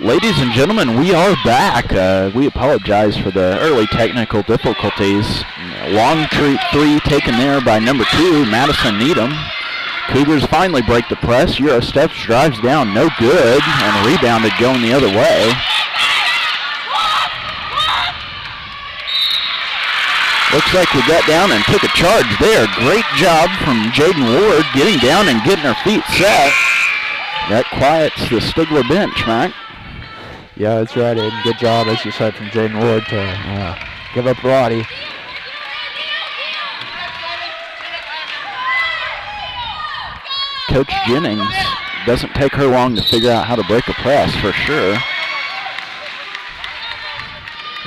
Ladies and gentlemen, we are back. We apologize for the early technical difficulties. Long three taken there by number 2, Madison Needham. Cougars finally break the press. Euro steps, drives down, no good, and rebounded going the other way. Looks like we got down and took a charge there. Great job from Jaden Ward getting down and getting her feet set. That quiets the Stigler bench, Mac. Yeah, that's right, Aiden. Good job, as you said, from Jaden Ward to give up Roddy. Coach Jennings doesn't take her long to figure out how to break a press, for sure.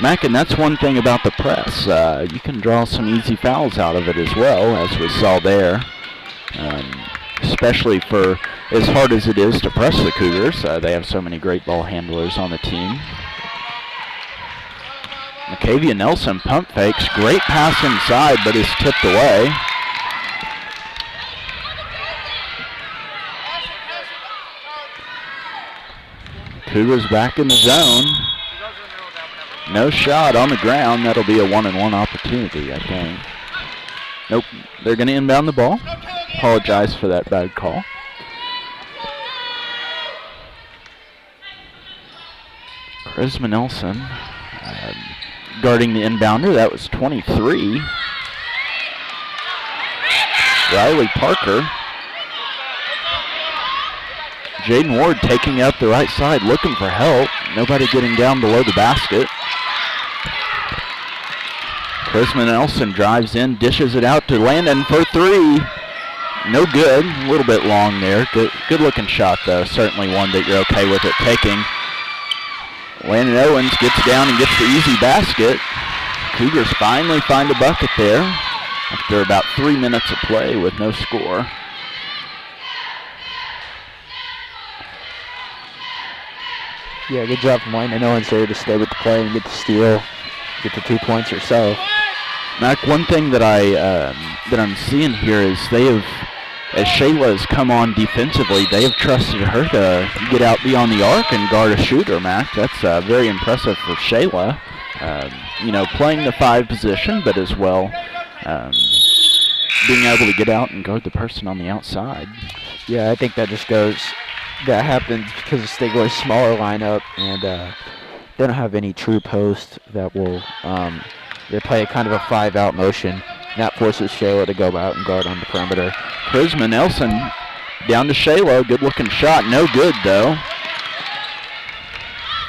Mac, and that's one thing about the press. You can draw some easy fouls out of it as well, as we saw there. Especially for as hard as it is to press the Cougars. They have so many great ball handlers on the team. Macavia Nelson pump fakes. Great pass inside, but is tipped away. Cougars back in the zone. No shot on the ground. That'll be a 1-and-1 opportunity, I think. Nope, they're going to inbound the ball. Apologize for that bad call. Charisma Nelson guarding the inbounder. That was 23. Riley Parker. Jaden Ward taking up the right side, looking for help. Nobody getting down below the basket. Charisma Nelson drives in, dishes it out to Landon for 3. No good. A little bit long there. Good looking shot, though. Certainly one that you're okay with it taking. Landon Owens gets down and gets the easy basket. Cougars finally find a bucket there after about 3 minutes of play with no score. Yeah, good job from Landon Owens there to stay with the play and get the steal, get the 2 points herself. Mac, one thing that I'm seeing here is they have, as Shayla has come on defensively, they have trusted her to get out beyond the arc and guard a shooter, Mac. That's very impressive for Shayla. Playing the 5 position, but as well being able to get out and guard the person on the outside. Yeah, I think that happens because of Stigler's smaller lineup, and they don't have any true post that will, they play kind of a 5-out motion, and that forces Shayla to go out and guard on the perimeter. Charisma Nelson down to Shayla, good looking shot, no good though.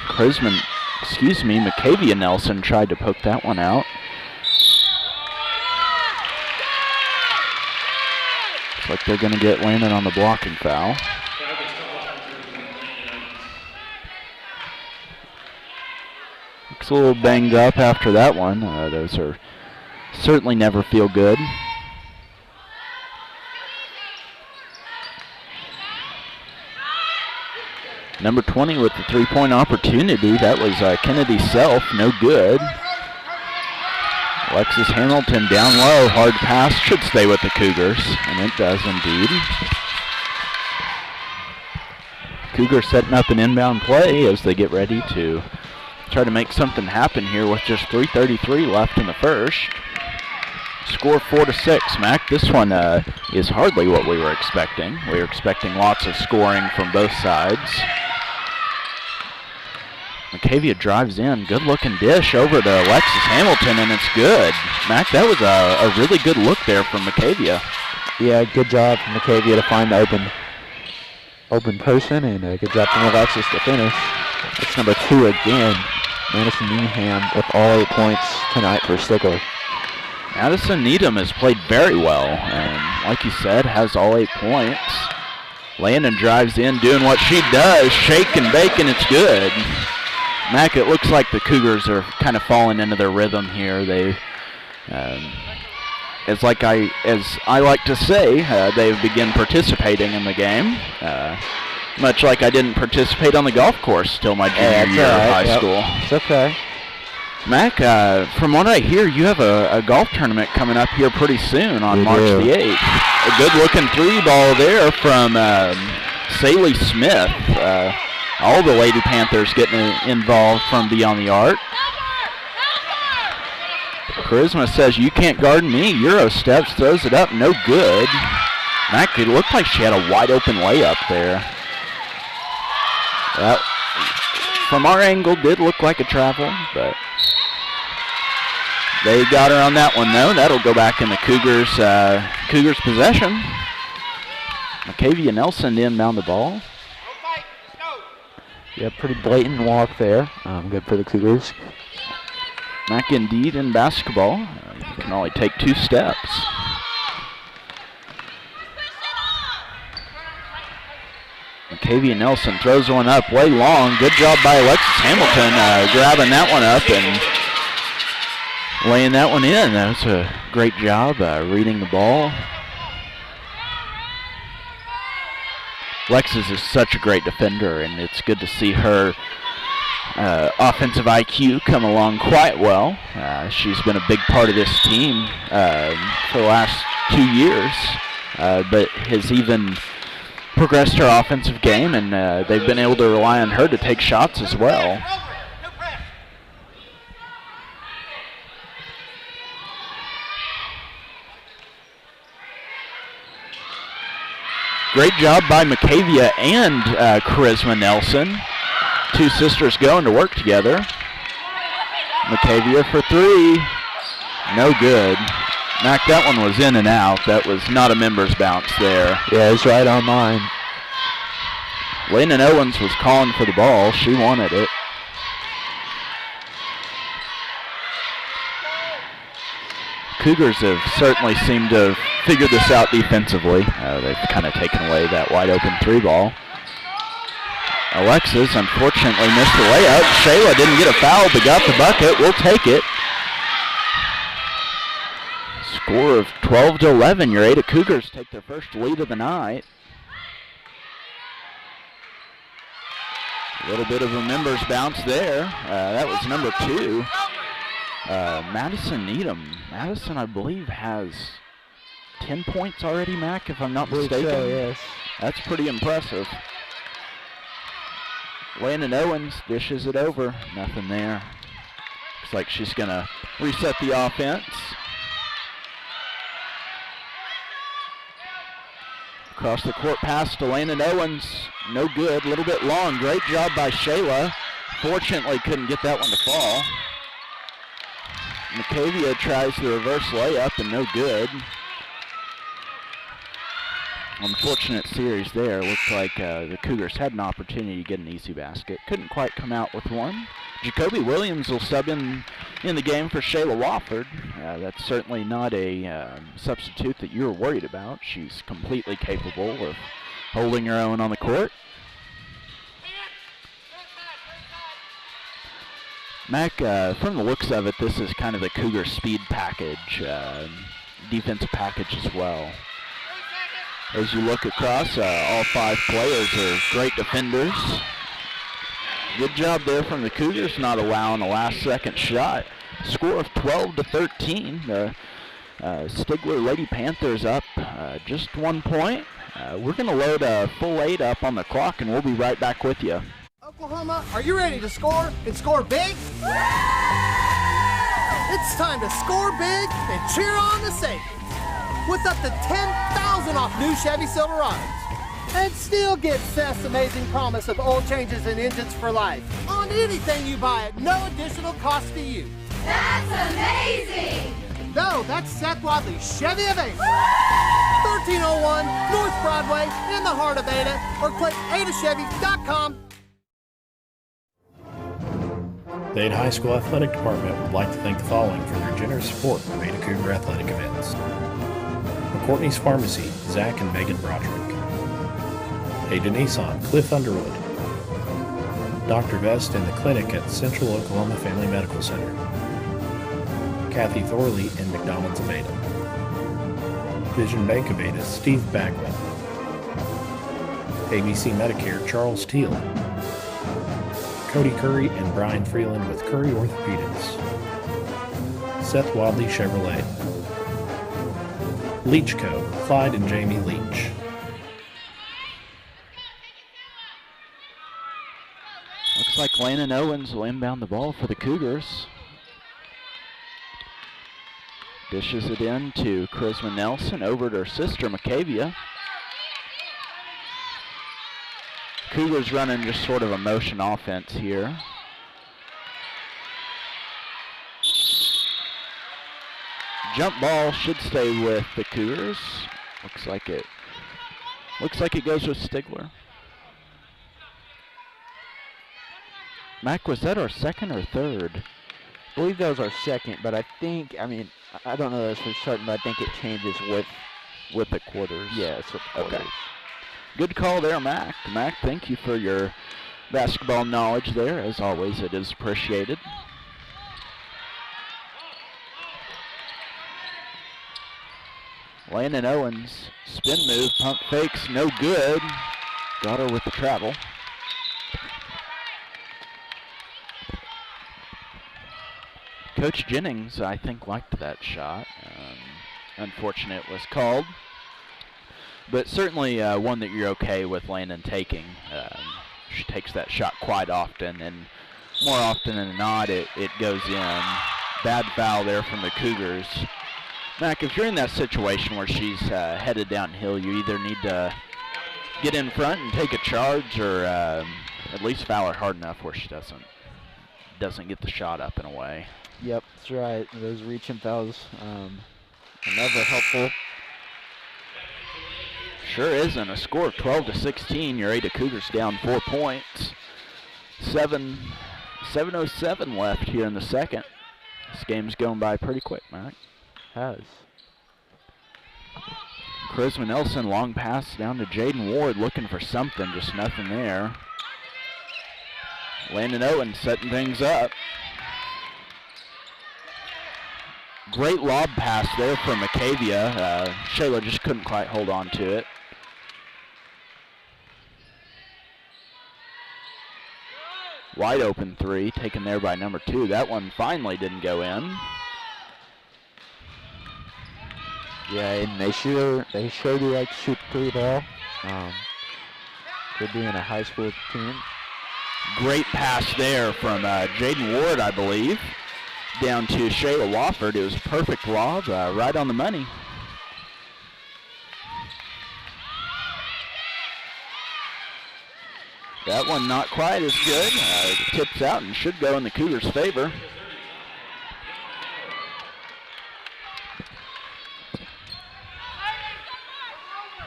Macavia Nelson tried to poke that one out. Looks like they're gonna get Landon on the blocking foul. Looks a little banged up after that one. Those are certainly never feel good. Number 20 with the 3-point opportunity. That was Kennedy Self, no good. Alexis Hamilton down low, hard pass, should stay with the Cougars, and it does indeed. Cougars setting up an inbound play as they get ready to try to make something happen here with just 3:33 left in the first. Score 4-6, Mac. This one is hardly what we were expecting. We were expecting lots of scoring from both sides. Macavia drives in, good looking dish over to Alexis Hamilton, and it's good. Mac, that was a really good look there from Macavia. Yeah, good job from Macavia to find the open person, and a good job from Alexis to finish. It's number 2 again. Madison Needham with all 8 points tonight for Stigler. Madison Needham has played very well, and like you said, has all 8 points. Landon drives in, doing what she does, shake and bake, and it's good. Mac, it looks like the Cougars are kind of falling into their rhythm here. They, as I like to say, they've begun participating in the game. Much like I didn't participate on the golf course till my junior year of high school. It's okay. Mac, from what I hear, you have a golf tournament coming up here pretty soon on March the 8th. A good-looking 3 ball there from Saley Smith. All the Lady Panthers getting involved from beyond the arc. Charisma says, you can't guard me. Euro steps, throws it up, no good. That could look like she had a wide open layup there. That, from our angle, did look like a travel, but they got her on that one, though. That'll go back in the Cougars' possession. Macavia Nelson inbound the ball. Yeah, pretty blatant walk there. Good for the Cougars. Mac indeed in basketball. You can only take 2 steps. Macavia Nelson throws one up way long. Good job by Alexis Hamilton grabbing that one up and laying that one in. That was a great job reading the ball. Alexis is such a great defender, and it's good to see her offensive IQ come along quite well. She's been a big part of this team for the last 2 years, but has even progressed her offensive game, and they've been able to rely on her to take shots as well. Great job by Macavia and Charisma Nelson. 2 sisters going to work together. Macavia for 3. No good. Mac, that one was in and out. That was not a members bounce there. Yeah, it's right on mine. Landon Owens was calling for the ball. She wanted it. Cougars have certainly seemed to have figured this out defensively. They've kind of taken away that wide open 3 ball. Alexis unfortunately missed the layup. Shayla didn't get a foul but got the bucket. We'll take it. Score of 12-11. Your Ada Cougars take their first lead of the night. A little bit of a members bounce there. That was number 2. Madison Needham. Madison, I believe, has 10 points already, Mac, if I'm not mistaken. So, yes. That's pretty impressive. Landon Owens dishes it over. Nothing there. Looks like she's going to reset the offense. Across the court pass to Landon Owens. No good. A little bit long. Great job by Shayla. Fortunately, couldn't get that one to fall. Macavia tries the reverse layup and no good. Unfortunate series there. Looks like the Cougars had an opportunity to get an easy basket. Couldn't quite come out with one. Jacoby Williams will sub in the game for Shayla Wofford. That's certainly not a substitute that you're worried about. She's completely capable of holding her own on the court. Mac, from the looks of it, this is kind of the Cougar speed package, defensive package as well. As you look across, all 5 players are great defenders. Good job there from the Cougars, not allowing a last-second shot. Score of 12-13. The Stigler Lady Panthers up just 1 point. We're going to load a full 8 up on the clock, and we'll be right back with you. Oklahoma, are you ready to score and score big? It's time to score big and cheer on the Sabres. With up to $10,000 off new Chevy Silverados. And still get Seth's amazing promise of oil changes and engines for life on anything you buy at no additional cost to you. That's amazing! No, that's Seth Wadley's Chevy of Ada. 1301 North Broadway in the heart of Ada, or click adachevy.com. The Ada High School Athletic Department would like to thank the following for their generous support of Ada Cougar athletic events. McCourtney's Pharmacy, Zach and Megan Broderick. Ada Nissan, Cliff Underwood. Dr. Vest and the clinic at Central Oklahoma Family Medical Center. Kathy Thorley and McDonald's of Ada. Vision Bank of Ada, Steve Bagwell. ABC Medicare, Charles Teal. Cody Curry and Brian Freeland with Curry Orthopedics. Seth Wadley Chevrolet. Leach Co., Clyde and Jamie Leach. Looks like Landon Owens will inbound the ball for the Cougars. Dishes it in to Charisma Nelson, over to her sister, Macavia. Cougars running just sort of a motion offense here. Jump ball should stay with the Cougars. Looks like it goes with Stigler. Mac, was that our second or third? I believe that was our second, but I don't know this for certain, but I think it changes with the quarters. Yeah, it's with the quarters. Okay. Good call there, Mac. Mac, thank you for your basketball knowledge there. As always, it is appreciated. Landon Owens, spin move, pump fakes, no good. Got her with the travel. Coach Jennings, I think, liked that shot. Unfortunate it was called. But certainly one that you're okay with Landon taking. She takes that shot quite often, and more often than not, it goes in. Bad foul there from the Cougars. Mac, if you're in that situation where she's headed downhill, you either need to get in front and take a charge, or at least foul her hard enough where she doesn't get the shot up and away. Yep, that's right. Those reaching fouls are never helpful. Sure isn't. A score of 12-16. Your Ada Cougars down 4 points. 7:07 left here in the second. This game's going by pretty quick, Mac. Has. Charisma Nelson, long pass down to Jaden Ward, looking for something, just nothing there. Landon Owens setting things up. Great lob pass there from Macavia. Shayla just couldn't quite hold on to it. Wide open three, taken there by number 2. That one finally didn't go in. Yeah, and they sure do like to shoot the 3 ball. Could be in a high school team. Great pass there from Jaden Ward, I believe, down to Shayla Wofford. It was a perfect lob, right on the money. That one not quite as good. It tips out and should go in the Cougars' favor.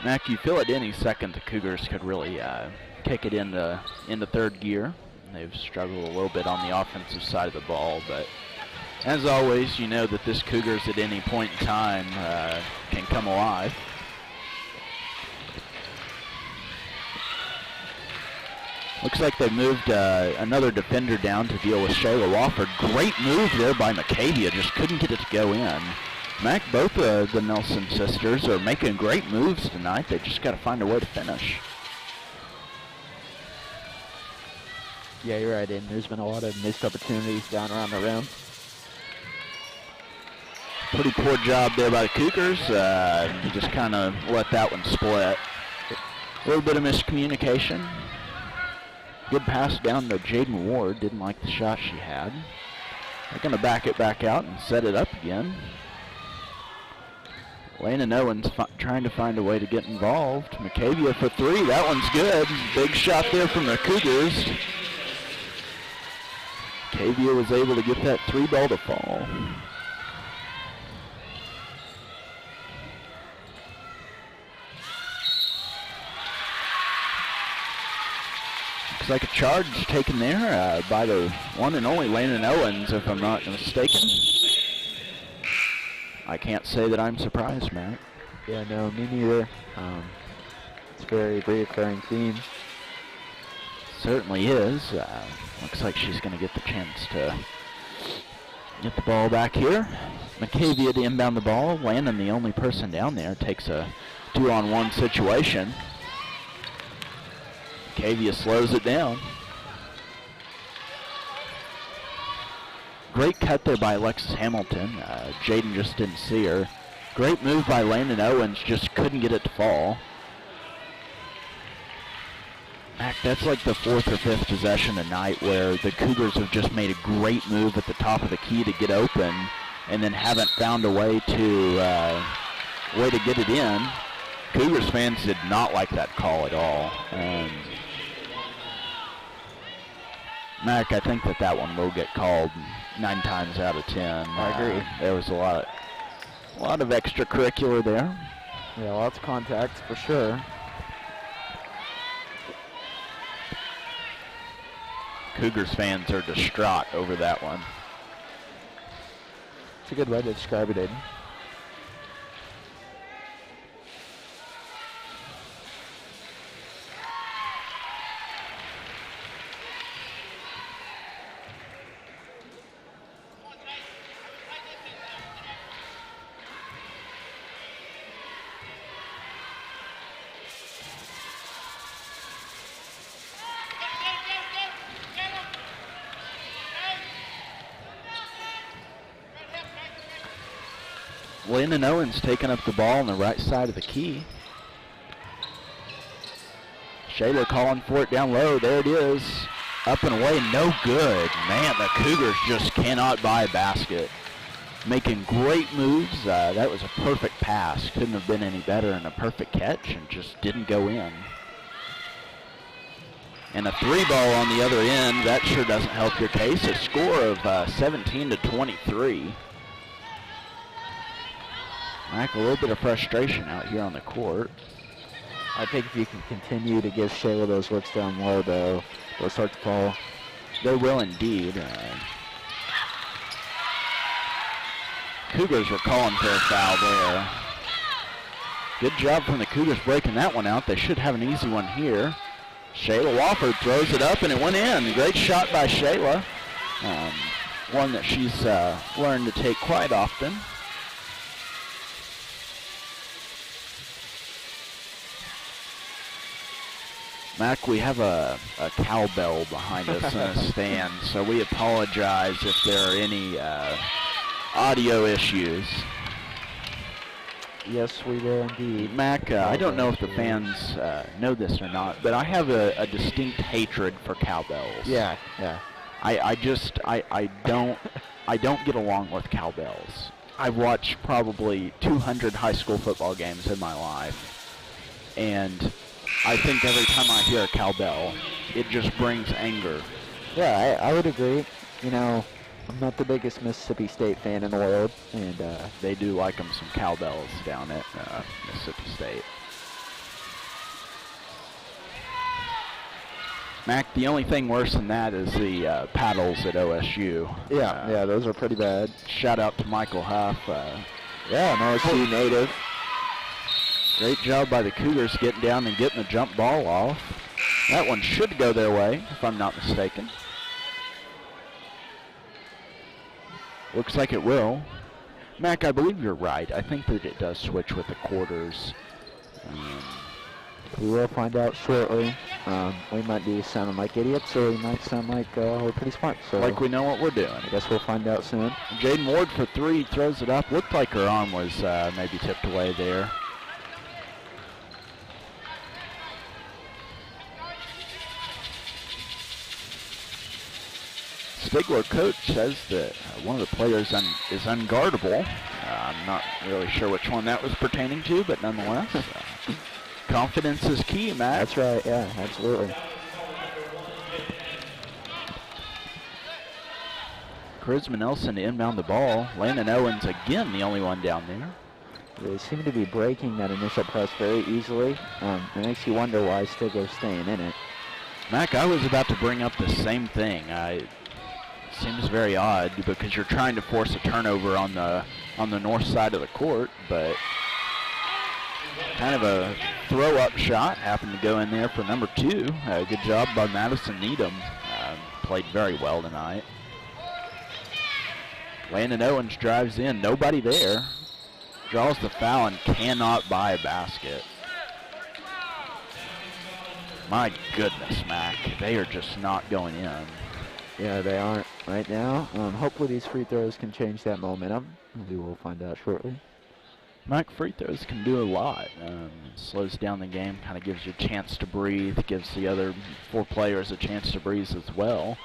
Mac, you feel at any second the Cougars could really kick it into third gear. They've struggled a little bit on the offensive side of the ball, but as always, you know that this Cougars at any point in time can come alive. Looks like they moved another defender down to deal with Shayla Wofford. Great move there by Macavia, just couldn't get it to go in. Mac, both the Nelson sisters are making great moves tonight. They just got to find a way to finish. Yeah, you're right, and there's been a lot of missed opportunities down around the rim. Pretty poor job there by the Cougars. Just kind of let that one split. A little bit of miscommunication. Good pass down to Jaden Ward. Didn't like the shot she had. They're going to back it back out and set it up again. Landon Owens trying to find a way to get involved. Macavia for 3. That one's good. Big shot there from the Cougars. Macavia was able to get that 3 ball to fall. Looks like a charge taken there by the one and only Landon Owens, if I'm not mistaken. I can't say that I'm surprised, Matt. Yeah, no, me neither. It's a very reoccurring theme. Certainly is. Looks like she's going to get the chance to get the ball back here. Macavia to inbound the ball. Landon, the only person down there, takes a 2-on-1 situation. Macavia slows it down. Great cut there by Alexis Hamilton. Jaden just didn't see her. Great move by Landon Owens, just couldn't get it to fall. Mac, that's like the 4th or 5th possession tonight where the Cougars have just made a great move at the top of the key to get open and then haven't found a way to get it in. Cougars fans did not like that call at all. And Mac, I think that one will get called 9 times out of 10. I agree. There was a lot of extracurricular there. Yeah, lots of contact for sure. Cougars fans are distraught over that one. It's a good way to describe it, Aiden. Landon Owens taking up the ball on the right side of the key. Shayla calling for it down low. There it is. Up and away. No good. Man, the Cougars just cannot buy a basket. Making great moves. That was a perfect pass. Couldn't have been any better, and a perfect catch, and just didn't go in. And a 3-ball on the other end. That sure doesn't help your case. A score of 17-23. Mac, a little bit of frustration out here on the court. I think if you can continue to give Shayla those looks down low, though, they'll start to fall. They will indeed. Cougars were calling for a foul there. Good job from the Cougars breaking that one out. They should have an easy one here. Shayla Wofford throws it up, and it went in. Great shot by Shayla. One that she's learned to take quite often. Mac, we have a cowbell behind us in the stand, so we apologize if there are any audio issues. Yes, we will indeed. Mac, I don't know if the fans know this or not, but I have a distinct hatred for cowbells. Yeah. I don't get along with cowbells. I've watched probably 200 high school football games in my life, and I think every time I hear a cowbell, it just brings anger. Yeah, I would agree. You know, I'm not the biggest Mississippi State fan in the world, and they do like them some cowbells down at Mississippi State. Mac, the only thing worse than that is the paddles at OSU. Yeah, those are pretty bad. Shout out to Michael Huff. Yeah, an OSU native. Great job by the Cougars getting down and getting the jump ball off. That one should go their way, if I'm not mistaken. Looks like it will. Mac, I believe you're right. I think that it does switch with the quarters. We will find out shortly. We might be sounding like idiots, or we might sound like we're pretty smart. So like we know what we're doing. I guess we'll find out soon. Jaden Ward for 3, throws it up. Looked like her arm was maybe tipped away there. Stigler coach says that one of the players is unguardable. I'm not really sure which one that was pertaining to, but nonetheless, confidence is key, Matt. That's right, yeah, absolutely. Charisma Nelson to inbound the ball. Landon Owens again the only one down there. They seem to be breaking that initial press very easily. It makes you wonder why Stigler's staying in it. Mac, I was about to bring up the same thing. It seems very odd because you're trying to force a turnover on the north side of the court, but kind of a throw-up shot happened to go in there for number 2. Good job by Madison Needham. Played very well tonight. Landon Owens drives in, nobody there. Draws the foul and cannot buy a basket. My goodness, Mac, they are just not going in. Yeah, they aren't right now. Hopefully these free throws can change that momentum. We will find out shortly. Mike, free throws can do a lot. Slows down the game, kind of gives you a chance to breathe, gives the other 4 players a chance to breathe as well.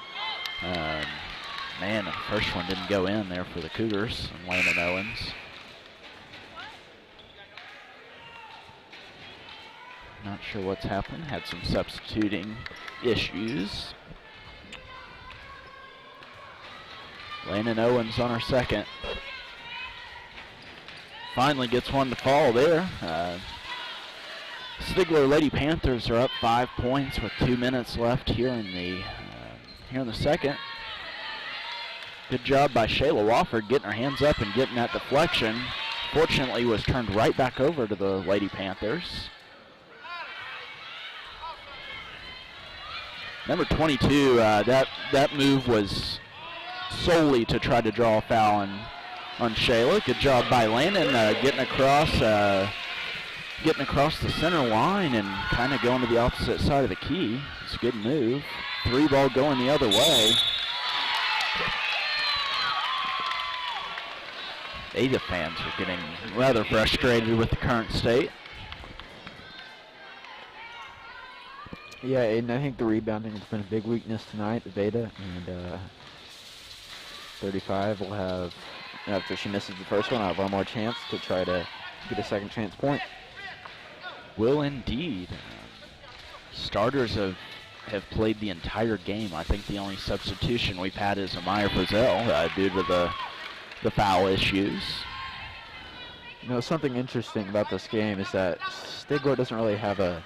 Man, the first one didn't go in there for the Cougars and Landon Owens. Not sure what's happened. Had some substituting issues. Landon Owens on her second. Finally gets one to fall there. Stigler Lady Panthers are up 5 points with 2 minutes left here in the second. Good job by Shayla Wofford getting her hands up and getting that deflection. Fortunately, was turned right back over to the Lady Panthers. Number 22, that move was solely to try to draw a foul on Shayla. Good job by Landon getting across the center line and kind of going to the opposite side of the key. It's a good move. 3 ball going the other way. Ada fans are getting rather frustrated with the current state. Yeah, and I think the rebounding has been a big weakness tonight of Ada. And 35 will have, after she misses the first one, I'll have one more chance to try to get a second chance point. Will indeed. Starters have played the entire game. I think the only substitution we've had is Amaya Frizzell due to the foul issues. You know, something interesting about this game is that Stigler doesn't really have a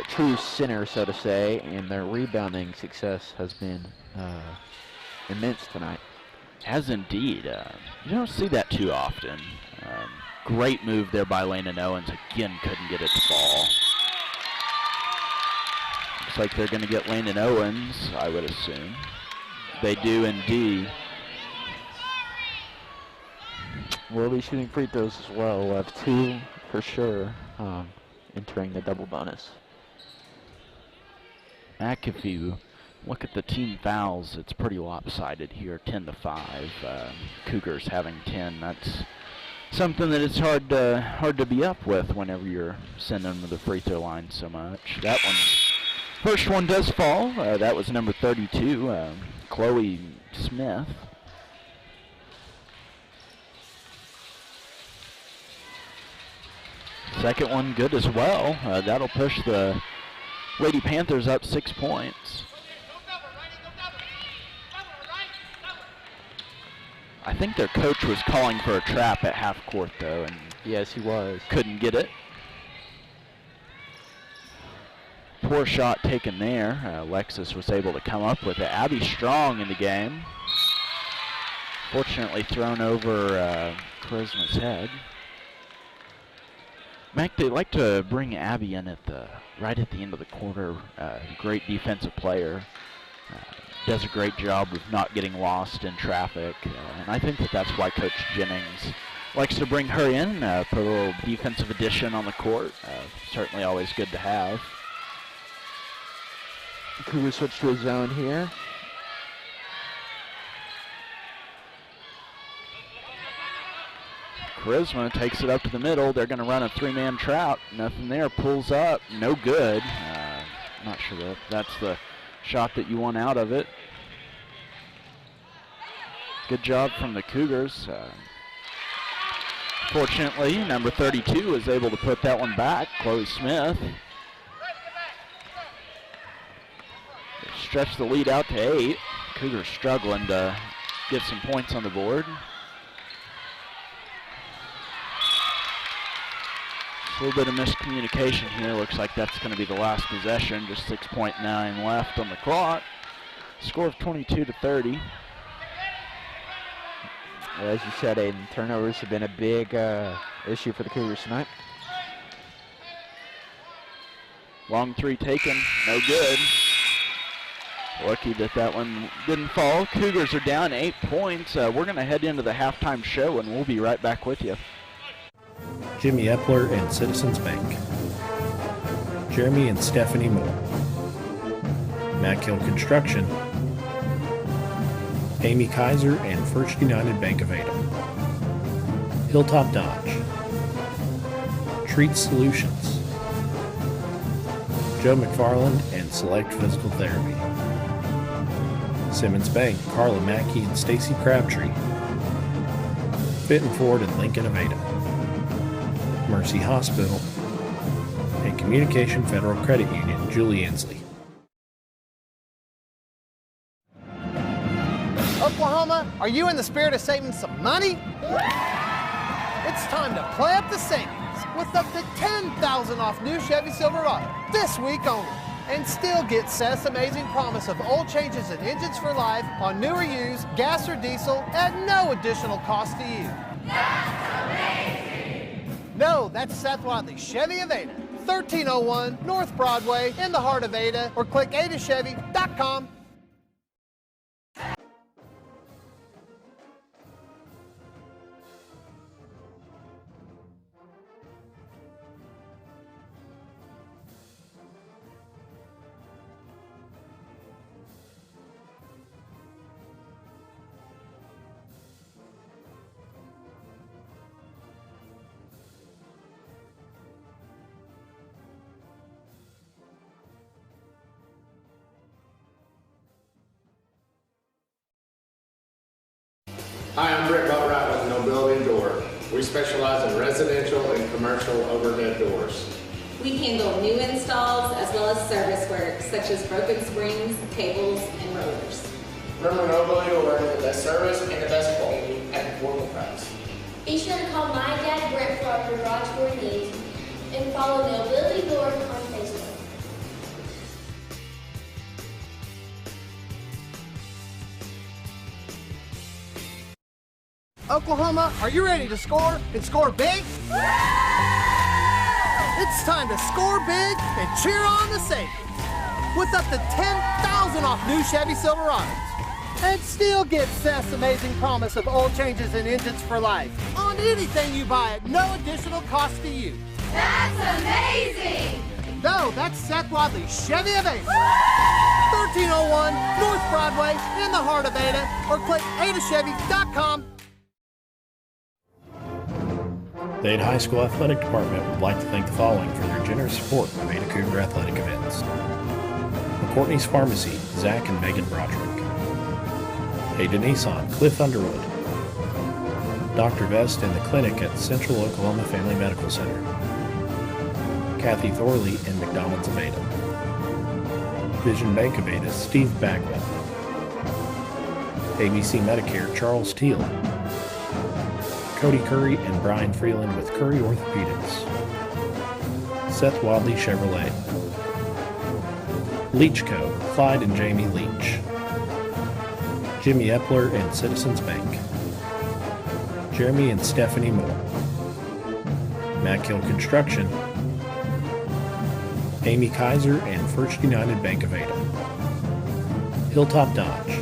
true center, so to say, and their rebounding success has been immense tonight. Has indeed. You don't see that too often. Great move there by Landon Owens. Again, couldn't get it to fall. Looks like they're going to get Landon Owens, I would assume. They do indeed. We'll be shooting free throws as well. We'll have 2 for sure entering the double bonus. Mac, if you look at the team fouls, it's pretty lopsided here, 10-5. Cougars having 10. That's something that it's hard to be up with whenever you're sending them to the free throw line so much. That one, first one does fall. That was number 32, Chloe Smith. Second one good as well. That'll push the Lady Panthers up 6 points. I think their coach was calling for a trap at half court though, and yes, he was. Couldn't get it. Poor shot taken there. Alexis was able to come up with it. Abby Strong in the game. Fortunately thrown over Charisma's head. Mac, they like to bring Abby in right at the end of the quarter. Great defensive player. Does a great job of not getting lost in traffic. And I think that's why Coach Jennings likes to bring her in, put a little defensive addition on the court. Certainly always good to have. Cougars switch to a zone here. Charisma takes it up to the middle. They're going to run a 3-man trap. Nothing there. Pulls up. No good. Not sure that's the shot that you want out of it. Good job from the Cougars. Fortunately, number 32 was able to put that one back. Chloe Smith. Stretch the lead out to 8. Cougars struggling to get some points on the board. A little bit of miscommunication here. Looks like that's going to be the last possession. Just 6.9 left on the clock. Score of 22-30. As you said, Aiden, turnovers have been a big issue for the Cougars tonight. Long 3 taken. No good. Lucky that one didn't fall. Cougars are down 8 points. We're going to head into the halftime show, and we'll be right back with you. Jimmy Epler and Citizens Bank. Jeremy and Stephanie Moore. Mack Hill Construction. Amy Kaiser and First United Bank of Ada. Hilltop Dodge, Treat Solutions, Joe McFarland and Select Physical Therapy, Simmons Bank, Carla Mackey and Stacy Crabtree, Fitton Ford and Lincoln Aveda, Mercy Hospital, and Communication Federal Credit Union, Julie Inslee. Oklahoma, are you in the spirit of saving some money? It's time to play up the savings with up to $10,000 off new Chevy Silverado this week only. And still get Seth's amazing promise of oil changes and engines for life on new or used gas or diesel at no additional cost to you. That's amazing! No, that's Seth Wadley's Chevy of Ada, 1301 North Broadway in the heart of Ada, or click adachevy.com. Hi, I'm Britt Boatwright with No Building Door. We specialize in residential and commercial overhead doors. We handle new installs as well as service work such as broken springs, cables, and rollers. Remember, No Building Door is the best service and the best quality at an affordable price. Be sure to call my dad Brett for our garage door needs and follow No Building Door on Facebook. Oklahoma, are you ready to score and score big? It's time to score big and cheer on the savings with up to $10,000 off new Chevy Silverados. And still get Seth's amazing promise of oil changes and engines for life on anything you buy at no additional cost to you. That's amazing! No, that's Seth Wadley's Chevy of Ada, 1301 North Broadway in the heart of Ada, or click adachevy.com. The Ada High School Athletic Department would like to thank the following for their generous support of Ada Cougar athletic events. McCourtney's Pharmacy, Zach and Megan Broderick. Ada Nissan, Cliff Underwood. Dr. Vest and the clinic at Central Oklahoma Family Medical Center. Kathy Thorley and McDonald's of Ada. Vision Bank of Ada, Steve Bagwell. ABC Medicare, Charles Teal. Cody Curry and Brian Freeland with Curry Orthopedics. Seth Wadley Chevrolet. Leach Co., Clyde and Jamie Leach. Jimmy Epler and Citizens Bank. Jeremy and Stephanie Moore. Mack Hill Construction. Amy Kaiser and First United Bank of Ada. Hilltop Dodge.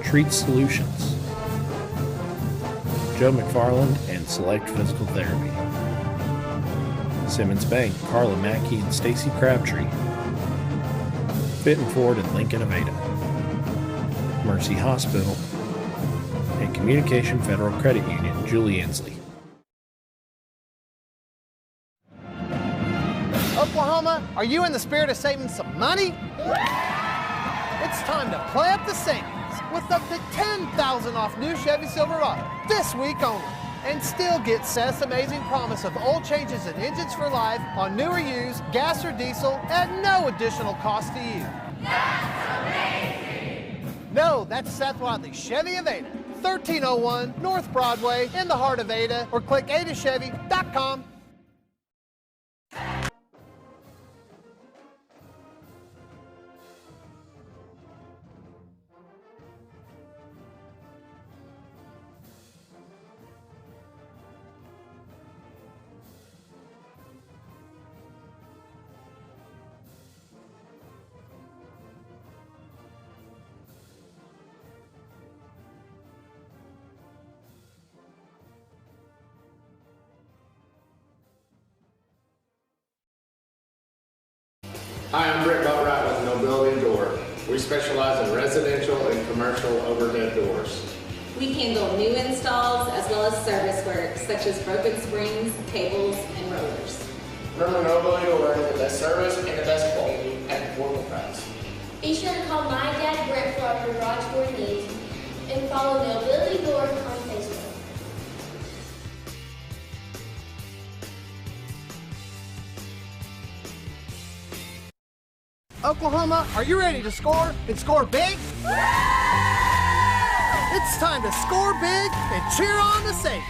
Treat Solutions. Joe McFarland and Select Physical Therapy. Simmons Bank, Carla Mackey and Stacy Crabtree. Fitton Ford and Lincoln Aveda. Mercy Hospital, and Communication Federal Credit Union, Julie Inslee. Oklahoma, are you in the spirit of saving some money? It's time to play up the savings with up to $10,000 off new Chevy Silverado this week only. And still get Seth's amazing promise of oil changes and engines for life on new or used gas or diesel at no additional cost to you. That's amazing! No, that's Seth Wadley's Chevy of Ada, 1301 North Broadway in the heart of Ada, or click adachevy.com. Hi, I'm Britt Boatwright with No Building Door. We specialize in residential and commercial overhead doors. We handle new installs as well as service work such as broken springs, cables, and rollers. Remember, no building will learn the best service and the best quality at affordable price. Be sure to call my dad Brent for our garage door needs and follow No Building Door on Facebook. Oklahoma, are you ready to score and score big? It's time to score big and cheer on the savings.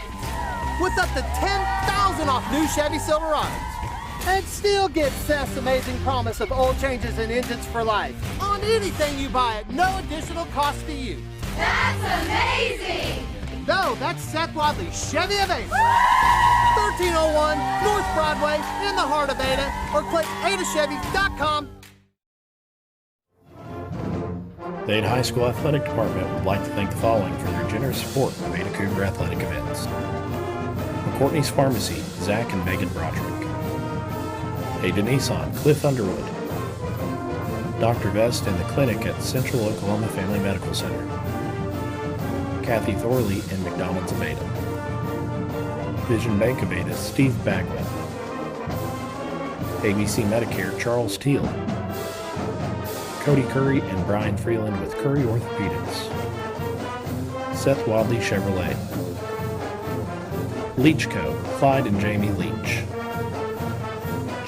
With up to $10,000 off new Chevy Silverados. And still get Seth's amazing promise of oil changes and engines for life on anything you buy at no additional cost to you. That's amazing! No, that's Seth Wadley's Chevy of Ada. 1301 North Broadway in the heart of Ada, or click adachevy.com. The Ada High School Athletic Department would like to thank the following for their generous support of Ada Cougar athletic events. McCourtney's Pharmacy, Zach and Megan Broderick. Ada Nissan, Cliff Underwood. Dr. Vest and the clinic at Central Oklahoma Family Medical Center. Kathy Thorley and McDonald's of Ada. Vision Bank of Ada, Steve Bagwell. ABC Medicare, Charles Teal. Cody Curry and Brian Freeland with Curry Orthopedics. Seth Wadley Chevrolet. Leach Co., Clyde and Jamie Leach.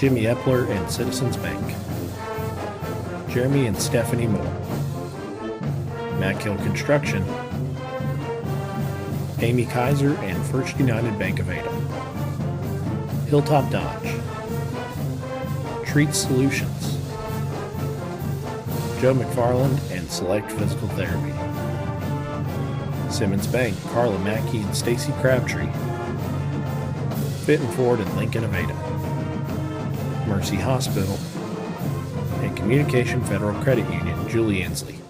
Jimmy Epler and Citizens Bank. Jeremy and Stephanie Moore. Mack Hill Construction. Amy Kaiser and First United Bank of Ada. Hilltop Dodge. Treat Solutions. Joe McFarland and Select Physical Therapy. Simmons Bank, Carla Mackey and Stacy Crabtree. Fitton Ford and Lincoln of Ada. Mercy Hospital, and Communication Federal Credit Union, Julie Inslee.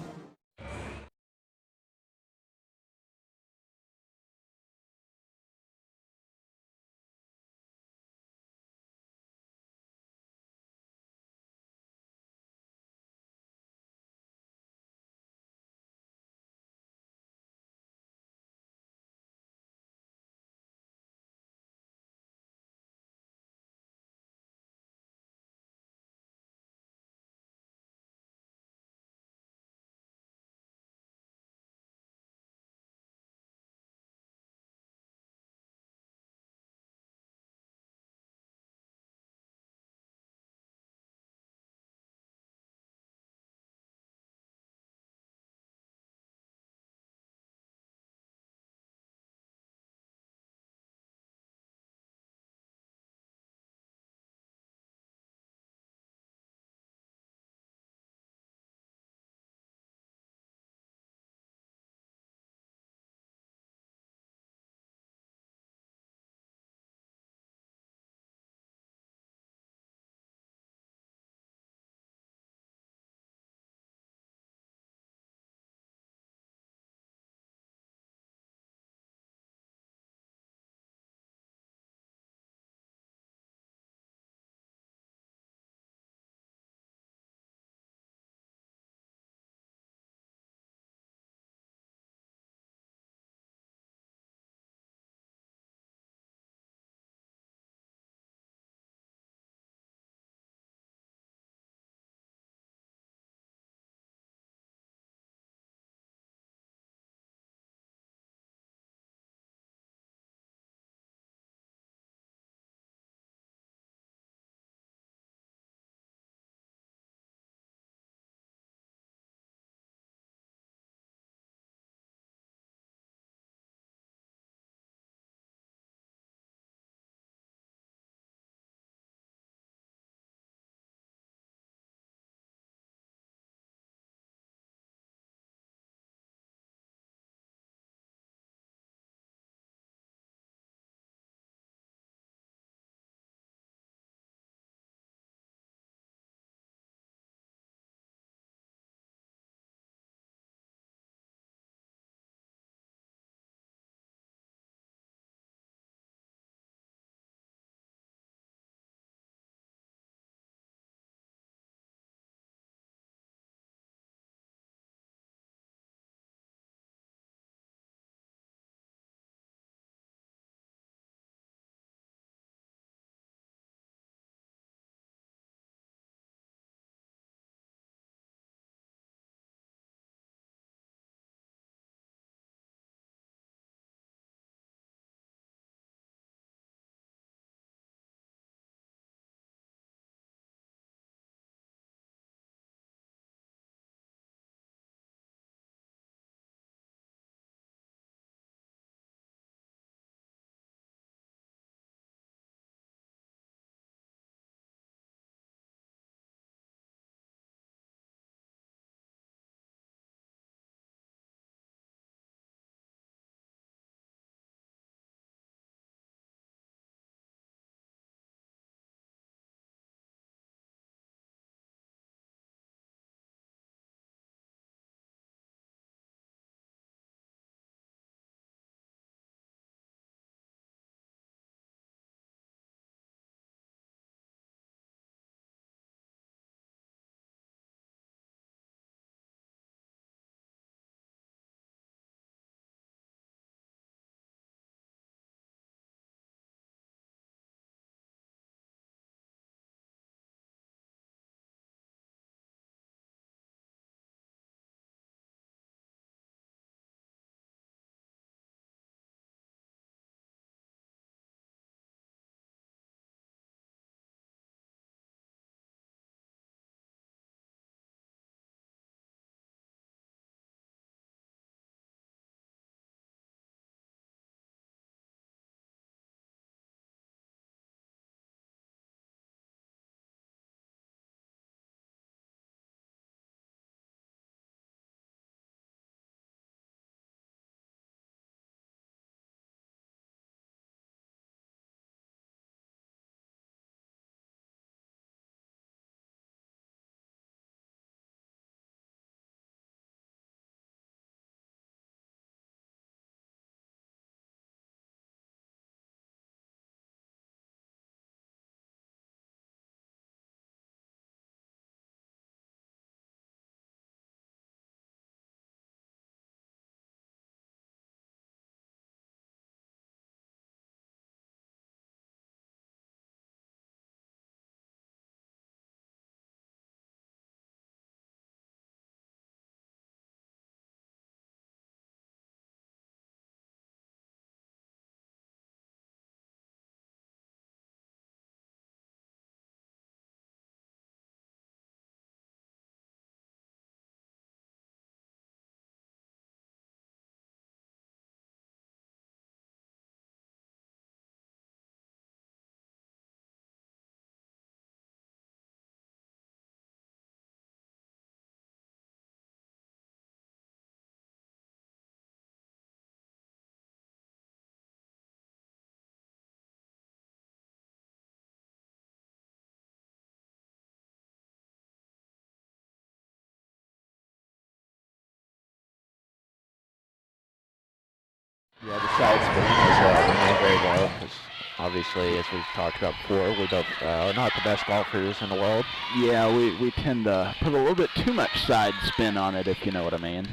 Yeah, the side spin is not very well because obviously, as we've talked about before, we both are not the best golfers in the world. Yeah, we tend to put a little bit too much side spin on it, if you know what I mean.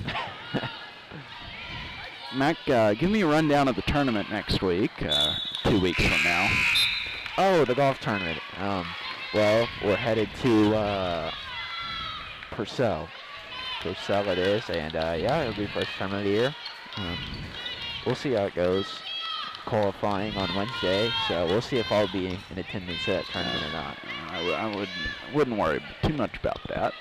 Mac, give me a rundown of the tournament next week, 2 weeks from now. Oh, the golf tournament. Well, we're headed to Purcell. Purcell it is, and yeah, it'll be first tournament of the year. We'll see how it goes. Qualifying on Wednesday, so we'll see if I'll be in attendance at that tournament or not. I wouldn't worry too much about that.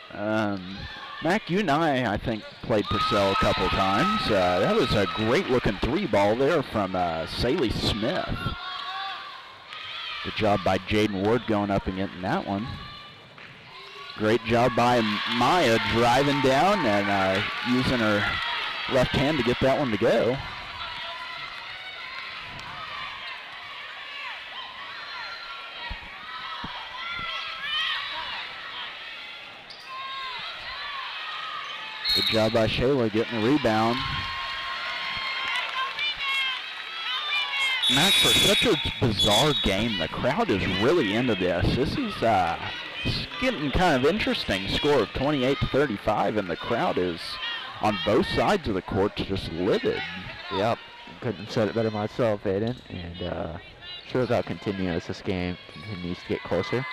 Mac, you and I think, played Purcell a couple times. That was a great-looking 3-ball there from Saley Smith. Good job by Jaden Ward going up and getting that one. Great job by Maya driving down and using her left hand to get that one to go. Good job by Shayla getting the rebound. Matt, for such a bizarre game, the crowd is really into this. This is getting kind of interesting. Score of 28-35, and the crowd is on both sides of the court just livid. Yep, couldn't have said it better myself, Aiden. And sure that'll continue as this game continues to get closer.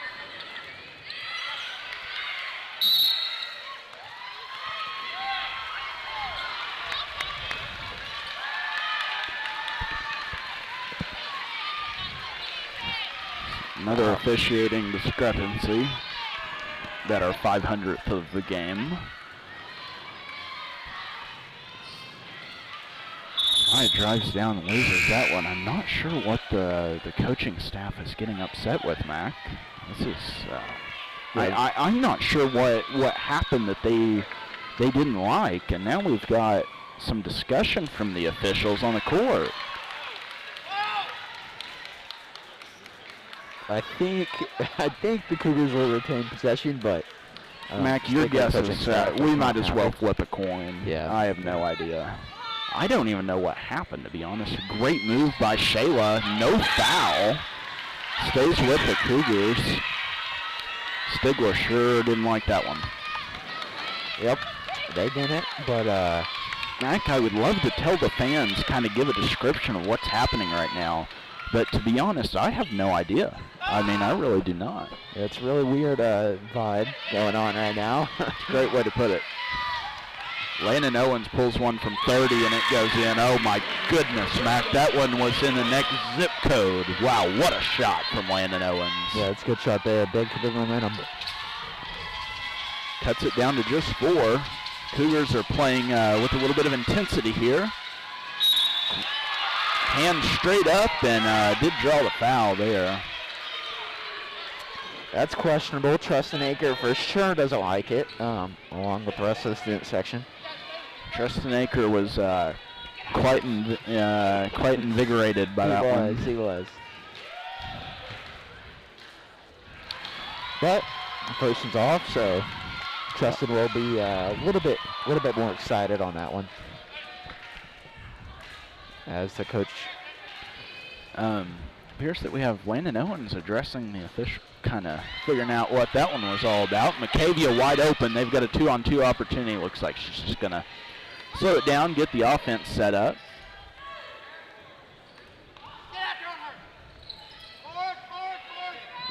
Another officiating discrepancy. That our 500th of the game. Maya drives down and loses that one. I'm not sure what the coaching staff is getting upset with, Mac. This is I'm not sure what happened that they didn't like, and now we've got some discussion from the officials on the court. I think the Cougars will retain possession, but Mac, your guess is we might as well flip a coin. Yeah, I have no idea. I don't even know what happened, to be honest. Great move by Shayla. No foul. Stays with the Cougars. Stigler sure didn't like that one. Yep, they didn't, but Mac, I would love to tell the fans, kind of give a description of what's happening right now. But to be honest, I have no idea. I mean, I really do not. It's a really weird vibe going on right now. Great way to put it. Landon Owens pulls one from 30 and it goes in. Oh my goodness, Mac, that one was in the next zip code. Wow, what a shot from Landon Owens. Yeah, it's a good shot there. Big for the momentum. Cuts it down to just 4. Cougars are playing with a little bit of intensity here. Hand straight up and did draw the foul there. That's questionable. Tristan Aker for sure doesn't like it, along with the rest of the student section. Tristan Aker was quite invigorated by that one. He was. But the first one's off, so Tristan will be a little bit more excited on that one. As the coach appears that we have Landon Owens addressing the official, kind of figuring out what that one was all about. Macavia wide open. They've got a 2-on-2 opportunity. Looks like she's just going to slow it down, get the offense set up.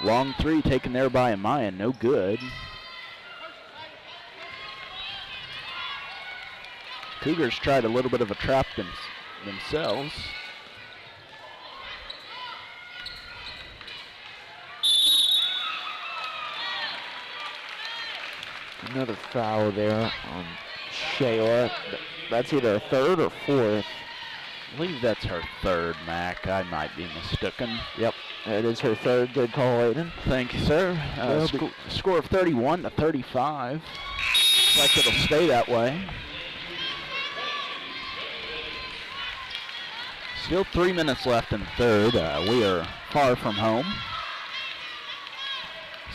Long 3 taken there by Amaya. No good. Cougars tried a little bit of a trap themselves. Another foul there on Shayla. That's either a third or fourth. I believe that's her third, Mac. I might be mistaken. Yep, it is her third. Good call, Aiden. Thank you, sir. Score of 31-35. Looks like it'll stay that way. Still 3 minutes left in the third. We are far from home.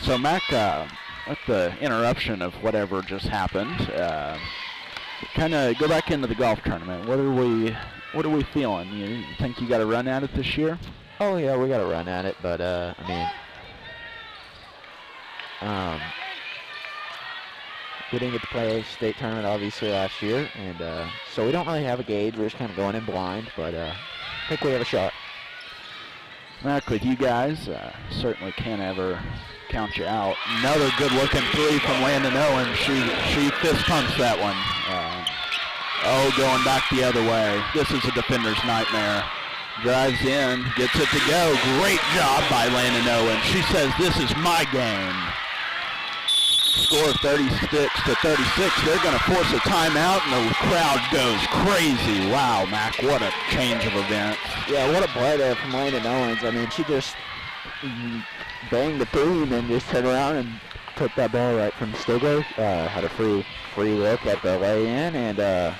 So, Mac, with the interruption of whatever just happened, kind of go back into the golf tournament. What are we feeling? You think you got a run at it this year? Oh yeah, we got a run at it, but I mean, we didn't get to play a state tournament obviously last year, and so we don't really have a gauge. We're just kind of going in blind, but I think we have a shot. Back with you guys, certainly can't ever count you out. Another good-looking three from Landon Owens. She fist pumps that one. Going back the other way. This is a defender's nightmare. Drives in, gets it to go. Great job by Landon Owens. She says, "This is my game." Score 36-36. They're going to force a timeout, and the crowd goes crazy. Wow, Mac, what a change of events. Yeah, what a play there from Landon Owens. I mean, she just banged the three and then just turned around and took that ball right from Stigler. Had a free look at the lay-in, and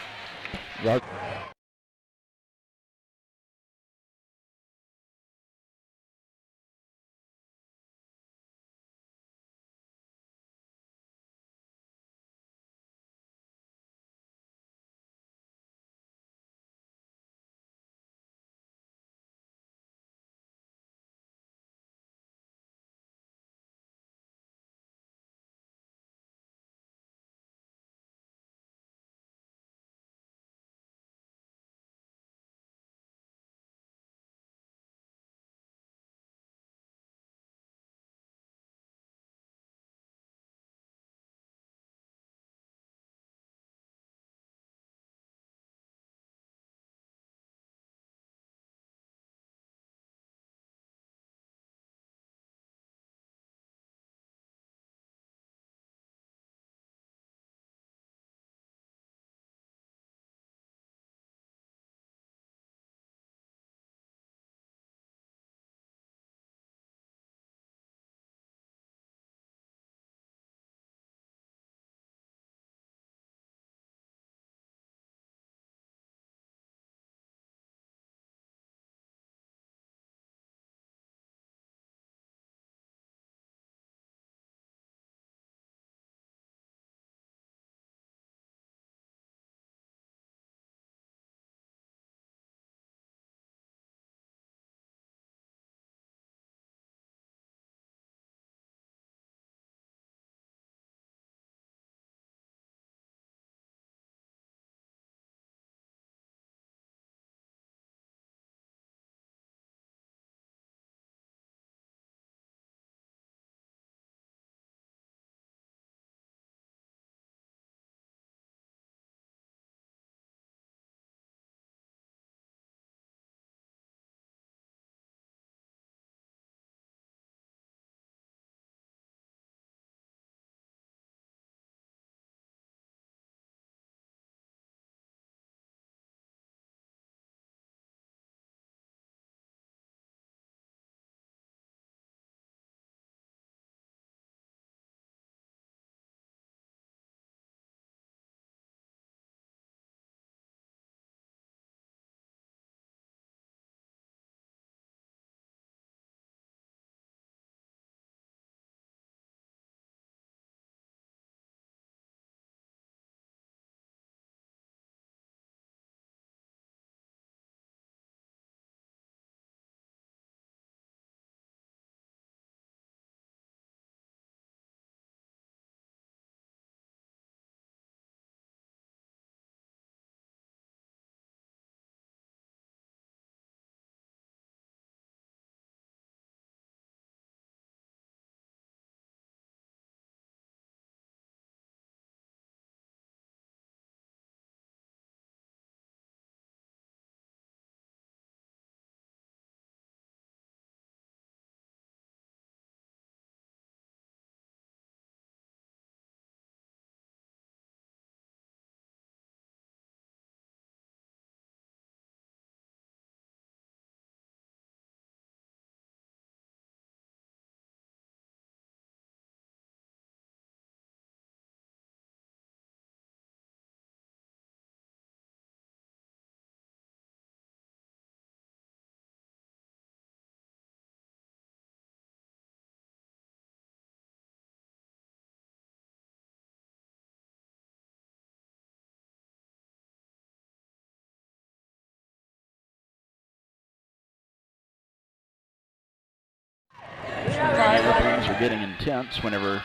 getting intense whenever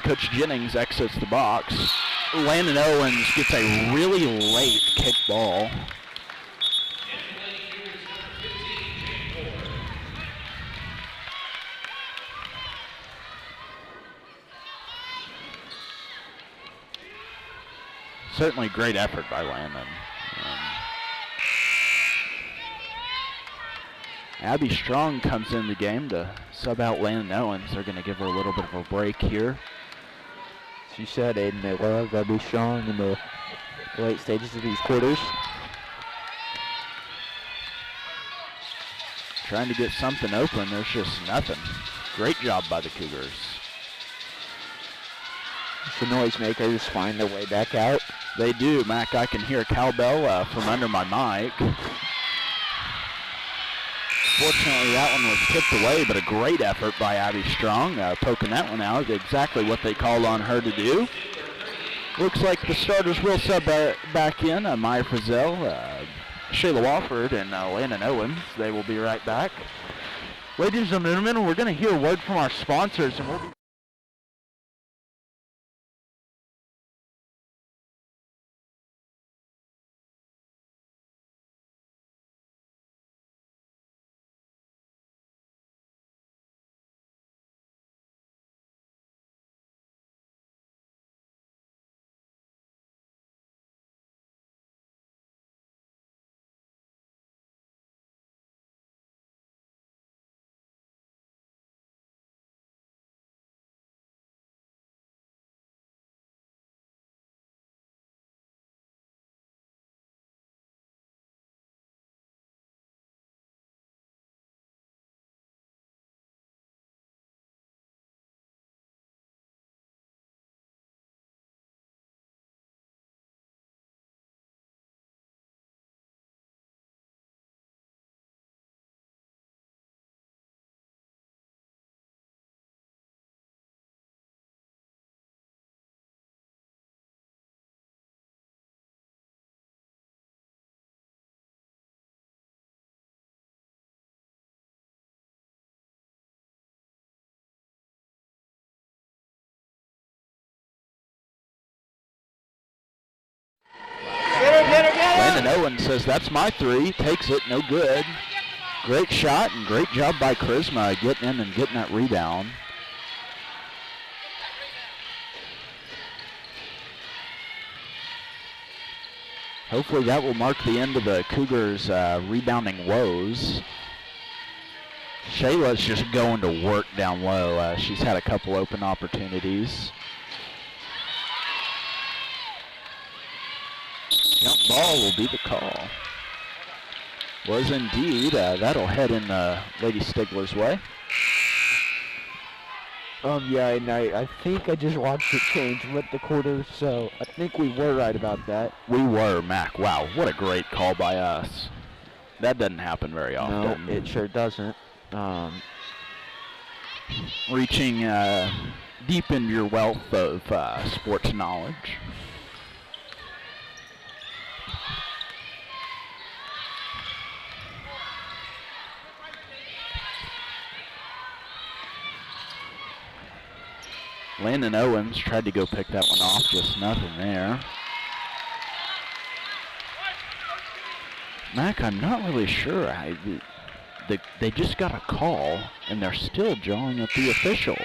Coach Jennings exits the box. Landon Owens gets a really late kick ball. Certainly great effort by Landon. Abby Strong comes in the game to sub out Landon Owens. They're going to give her a little bit of a break here. She said, Aiden, they love Abby Strong in the late stages of these quarters. Trying to get something open. There's just nothing. Great job by the Cougars. The noisemakers find their way back out. They do, Mac. I can hear cowbell from under my mic. Fortunately, that one was tipped away, but a great effort by Abby Strong, poking that one out. Exactly what they called on her to do. Looks like the starters will sub back in. Maya Frizzell, Shayla Wofford, and Landon Owens. They will be right back. Ladies and gentlemen, we're going to hear a word from our sponsors, and we'll be Landon Owens says, that's my three. Takes it, no good. Great shot and great job by Charisma getting in and getting that rebound. Hopefully that will mark the end of the Cougars' rebounding woes. Shayla's just going to work down low. She's had a couple open opportunities. Jump ball will be the call. Was indeed. That'll head in Lady Stigler's way. Yeah, and I think I just watched it change with the quarters, so I think we were right about that. We were, Mac. Wow, what a great call by us. That doesn't happen very often. No, it sure doesn't. Reaching deep into your wealth of sports knowledge. Landon Owens tried to go pick that one off, just nothing there. Mac, I'm not really sure. They just got a call, and they're still jawing at the official.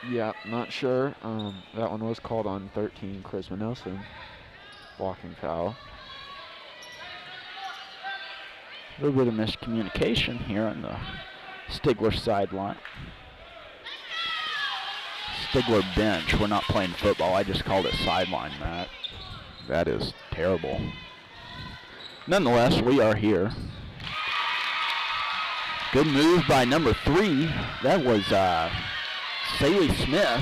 Yeah, not sure. That one was called on 13, Charisma Nelson. Blocking foul. A little bit of miscommunication here on the Stigler sideline. Stigler bench. We're not playing football. I just called it sideline, Matt. That is terrible. Nonetheless, we are here. Good move by number 3. That was Saley Smith.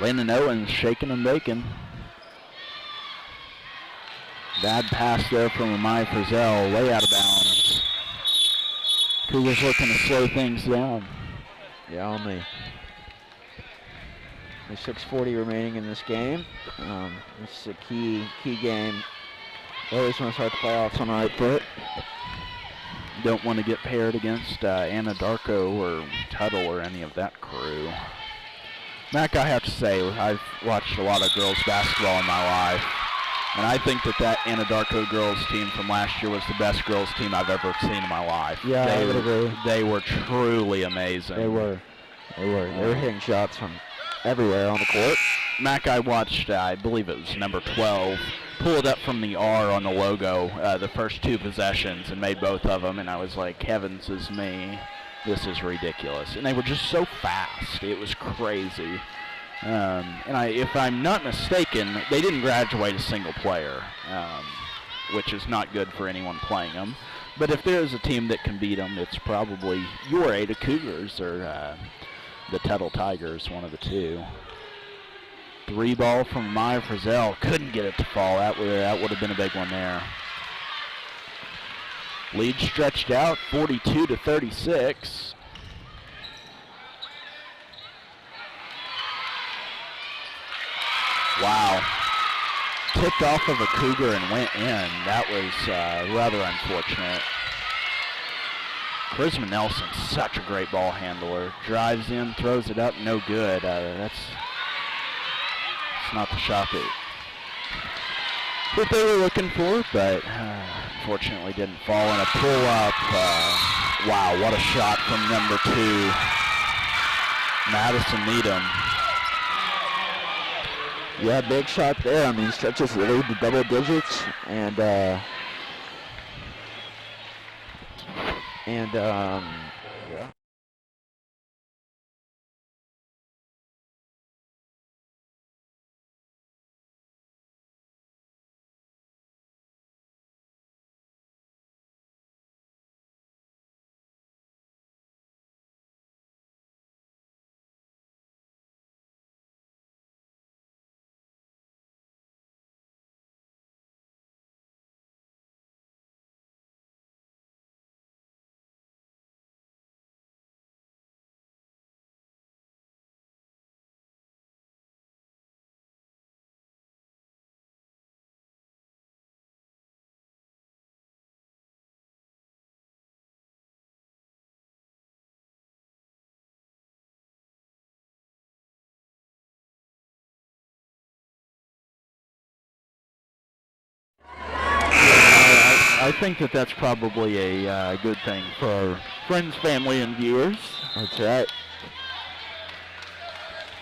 Landon Owens shaking and baking. Bad pass there from Amaya Frizzell, way out of bounds. Cougars looking to slow things down. Yeah, only 6:40 remaining in this game. This is a key game. They always want to start the playoffs on the right foot. Don't want to get paired against Anadarko or Tuttle or any of that crew. Mac, I have to say, I've watched a lot of girls basketball in my life, and I think that Anadarko girls team from last year was the best girls team I've ever seen in my life. Yeah, I would agree. They were truly amazing. They were hitting shots from everywhere on the court. Mac, I watched, I believe it was number 12, pull it up from the R on the logo the first 2 possessions and made both of them, and I was like, heavens is me. This is ridiculous. And they were just so fast. It was crazy. And if I'm not mistaken, they didn't graduate a single player, which is not good for anyone playing them. But if there is a team that can beat them, it's probably your Ada Cougars or the Tuttle Tigers, one of the two. 3 ball from Maya Frizzell. Couldn't get it to fall. That would have been a big one there. Lead stretched out, 42-36. Wow. Tipped off of a Cougar and went in. That was rather unfortunate. Charisma Nelson, such a great ball handler. Drives in, throws it up, no good. That's not the shot that they were looking for, but unfortunately didn't fall. And a pull-up. Wow, what a shot from number 2, Madison Needham. Yeah, big shot there. I mean, stretches the lead to double digits, and yeah. I think that's probably a good thing for our friends, family, and viewers. That's right.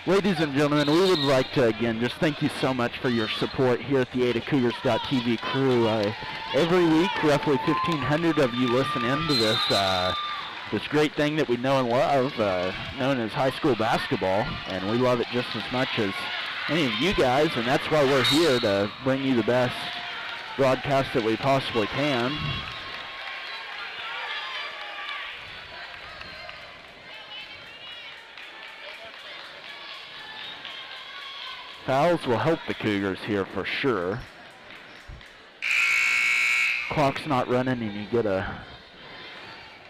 Ladies and gentlemen, we would like to, again, just thank you so much for your support here at the AdaCougars.tv crew. Every week, roughly 1,500 of you listen in to this great thing that we know and love, known as high school basketball, and we love it just as much as any of you guys, and that's why we're here to bring you the best broadcast that we possibly can. Fouls will help the Cougars here for sure. Clock's not running and you get a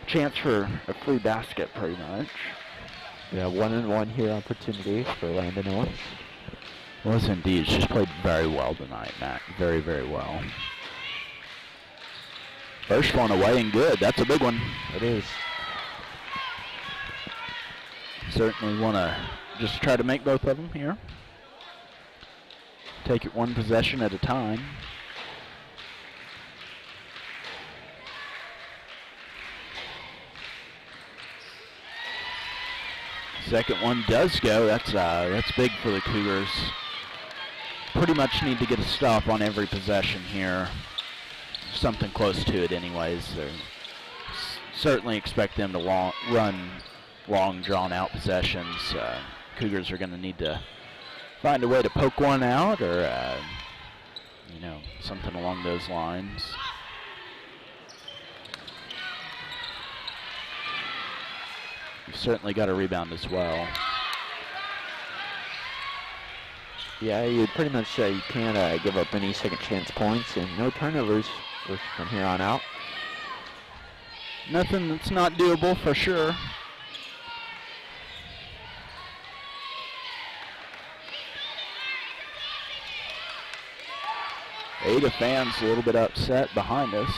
chance for a free basket pretty much. Yeah, 1-and-1 here opportunity for Landon Owens. Was indeed. She's played very well tonight, Matt. Very, very well. First one away and good. That's a big one. It is. Certainly want to just try to make both of them here. Take it one possession at a time. Second one does go. That's big for the Cougars. Pretty much need to get a stop on every possession here. Something close to it anyways. Certainly expect them to run long, drawn-out possessions. Cougars are going to need to find a way to poke one out or, something along those lines. You've certainly got a rebound as well. Yeah, you pretty much you can't give up any second chance points, and no turnovers from here on out. Nothing that's not doable for sure. Ada fans a little bit upset behind us.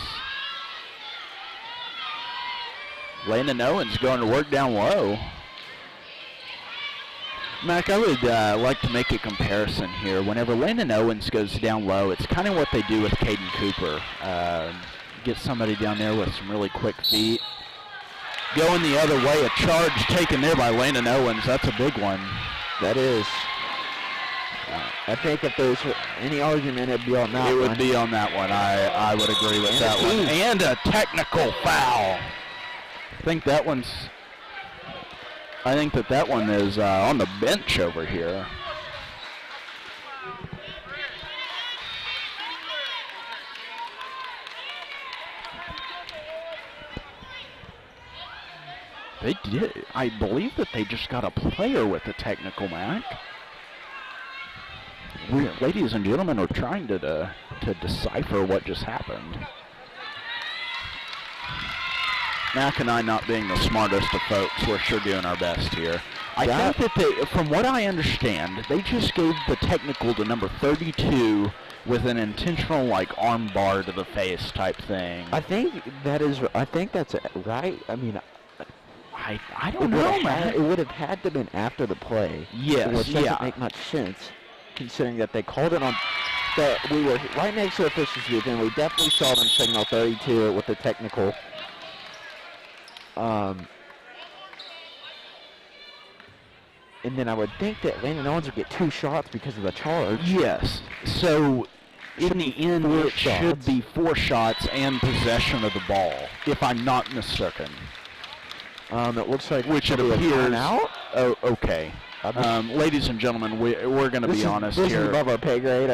Landon Owens going to work down low. Mac, I would like to make a comparison here. Whenever Landon Owens goes down low, it's kind of what they do with Caden Cooper. Get somebody down there with some really quick feet. Going the other way, a charge taken there by Landon Owens. That's a big one. That is. I think if there's any argument, it'd be on that one. It would be on that one. I would agree with that one. And a technical foul. I think that one is on the bench over here. They did. I believe that they just got a player with a technical, Mac. Ladies and gentlemen, we're trying to decipher what just happened. Mac and I, not being the smartest of folks, we're sure doing our best here. I think that from what I understand, they just gave the technical to number 32 with an intentional, like, arm bar to the face type thing. I think that's right. I mean, I don't know, man. It would have had to have been after the play. Yes, which doesn't make much sense, considering that they called it on. That we were right next to the officials booth, and we definitely saw them signal 32 with the technical. And then I would think that Landon Owens would get 2 shots because of the charge. Yes. So in the end, it should be 4 shots and possession of the ball, if I'm not mistaken. It looks like which it appears. Oh, okay. Ladies and gentlemen, we're going to be honest here. This is above our pay grade.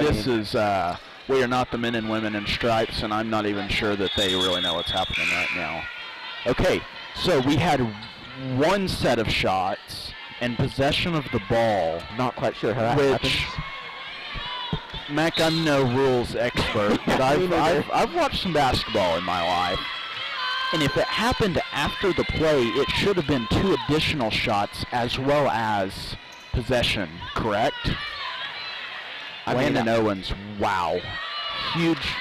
We are not the men and women in stripes, and I'm not even sure that they really know what's happening right now. Okay, so we had 1 set of shots and possession of the ball. Not quite sure how that happens. Mac, I'm no rules expert, but I've watched some basketball in my life. And if it happened after the play, it should have been 2 additional shots as well as possession, correct? Landon Owens, wow. Huge.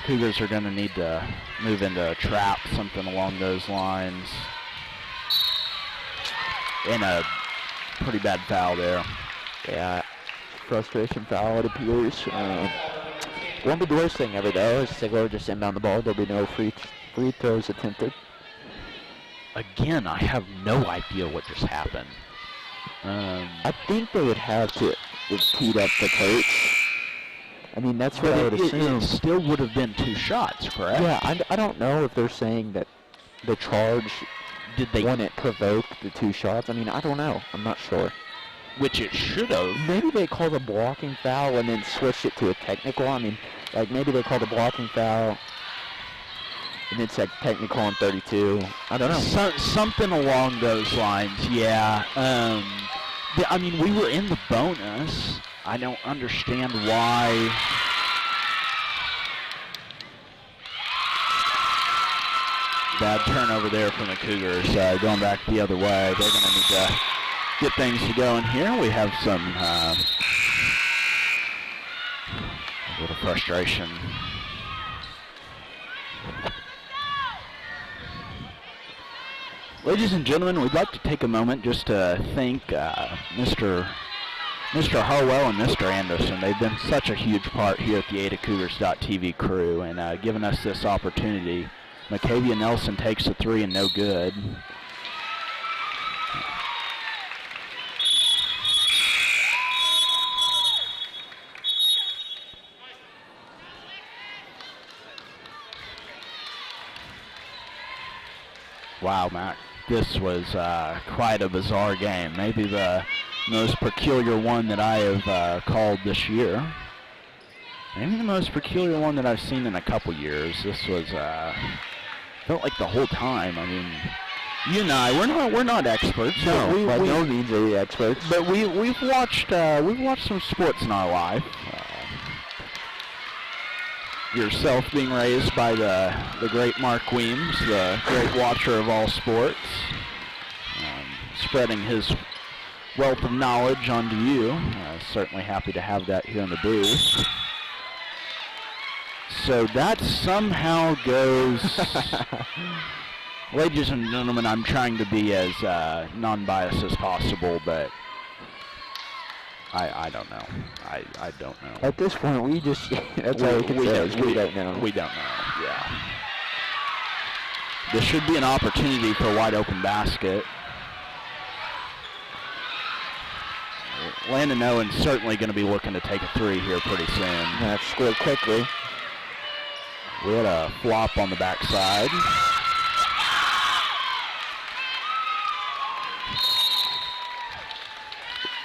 Cougars are going to need to move into a trap, something along those lines. And a pretty bad foul there. Yeah, frustration foul, it appears. Won't be the worst thing ever, though. As Stigler just inbound the ball, there'll be no free throws attempted. Again, I have no idea what just happened. I think they would have to teed up the coach. I mean, that's what I would assume. It still would have been 2 shots, correct? Yeah, I don't know if they're saying that the charge wouldn't provoke the 2 shots. I mean, I don't know. I'm not sure. Which it should have. Maybe they called a blocking foul and then switched it to a technical. I mean, like maybe they called a blocking foul and then said technical on 32. I don't know. Something along those lines, yeah. I mean, we were in the bonus. I don't understand why. Bad turnover there from the Cougars. Going back the other way. They're going to need to get things going here. We have some a little frustration. Ladies and gentlemen, we'd like to take a moment just to thank Mr. Harwell and Mr. Anderson. They've been such a huge part here at the AdaCougars.tv crew and given us this opportunity. Macavia Nelson takes a 3 and no good. Wow, Mac, this was quite a bizarre game. Maybe the most peculiar one that I have called this year. Maybe the most peculiar one that I've seen in a couple years. This was felt like the whole time. I mean, you and I, we're not experts. No, by no means are we experts. But we've watched some sports in our life. Yourself being raised by the great Mark Weems, the great watcher of all sports, spreading his wealth of knowledge onto you. Certainly happy to have that here in the booth. So that somehow goes... Ladies and gentlemen, I'm trying to be as non-biased as possible, but I don't know. I don't know. At this point, we just, that's all we can say is we don't know. We don't know, yeah. This should be an opportunity for a wide open basket. Landon Owen's certainly going to be looking to take a three here pretty soon. That's scored quickly. We had a flop on the backside.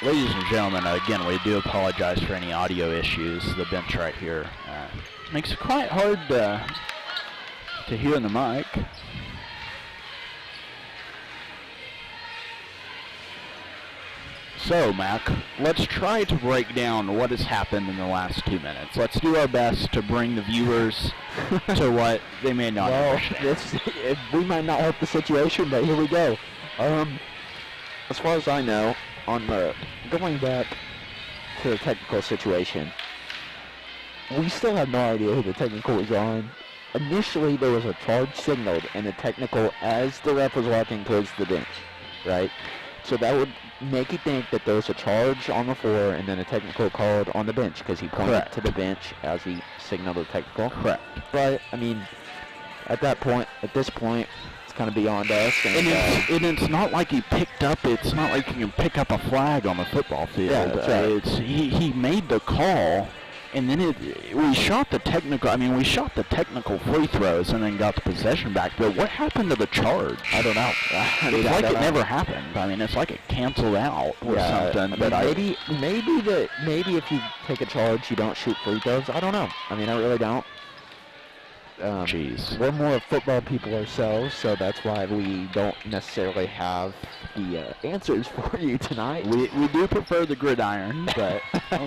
Ladies and gentlemen, again, we do apologize for any audio issues. The bench right here makes it quite hard to hear in the mic. So, Mac, let's try to break down what has happened in the last 2 minutes. Let's do our best to bring the viewers to what they may not understand. We might not help the situation, but here we go. As far as I know, going back to the technical situation, we still have no idea who the technical was on. Initially, there was a charge signaled in the technical as the ref was walking towards the bench, right? So that would make you think that there was a charge on the floor and then a technical called on the bench because he pointed Correct. to the bench as he signaled the technical. Correct. But, I mean, at this point, it's kind of beyond us. And it's not like he picked up, it's not like you can pick up a flag on the football field. Yeah, that's right. He made the call, and then we shot the technical free throws and then got the possession back. But what happened to the charge? I don't know. It's like it never happened. I mean, it's like it canceled out or something. But maybe if you take a charge, you don't shoot free throws. I don't know. I mean, I really don't. Jeez. We're more football people ourselves, so that's why we don't necessarily have the answers for you tonight. We do prefer the gridiron, but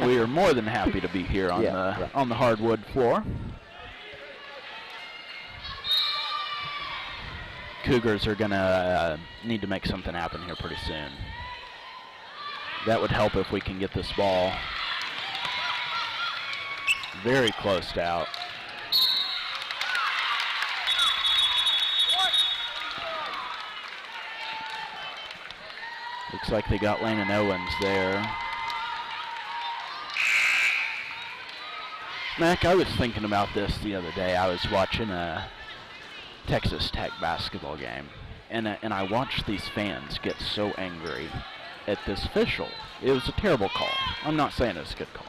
we are more than happy to be here on the hardwood floor. Cougars are gonna need to make something happen here pretty soon. That would help if we can get this ball very close to out. Looks like they got Landon Owens there. Mac, I was thinking about this the other day. I was watching a Texas Tech basketball game, and I watched these fans get so angry at this official. It was a terrible call. I'm not saying it was a good call.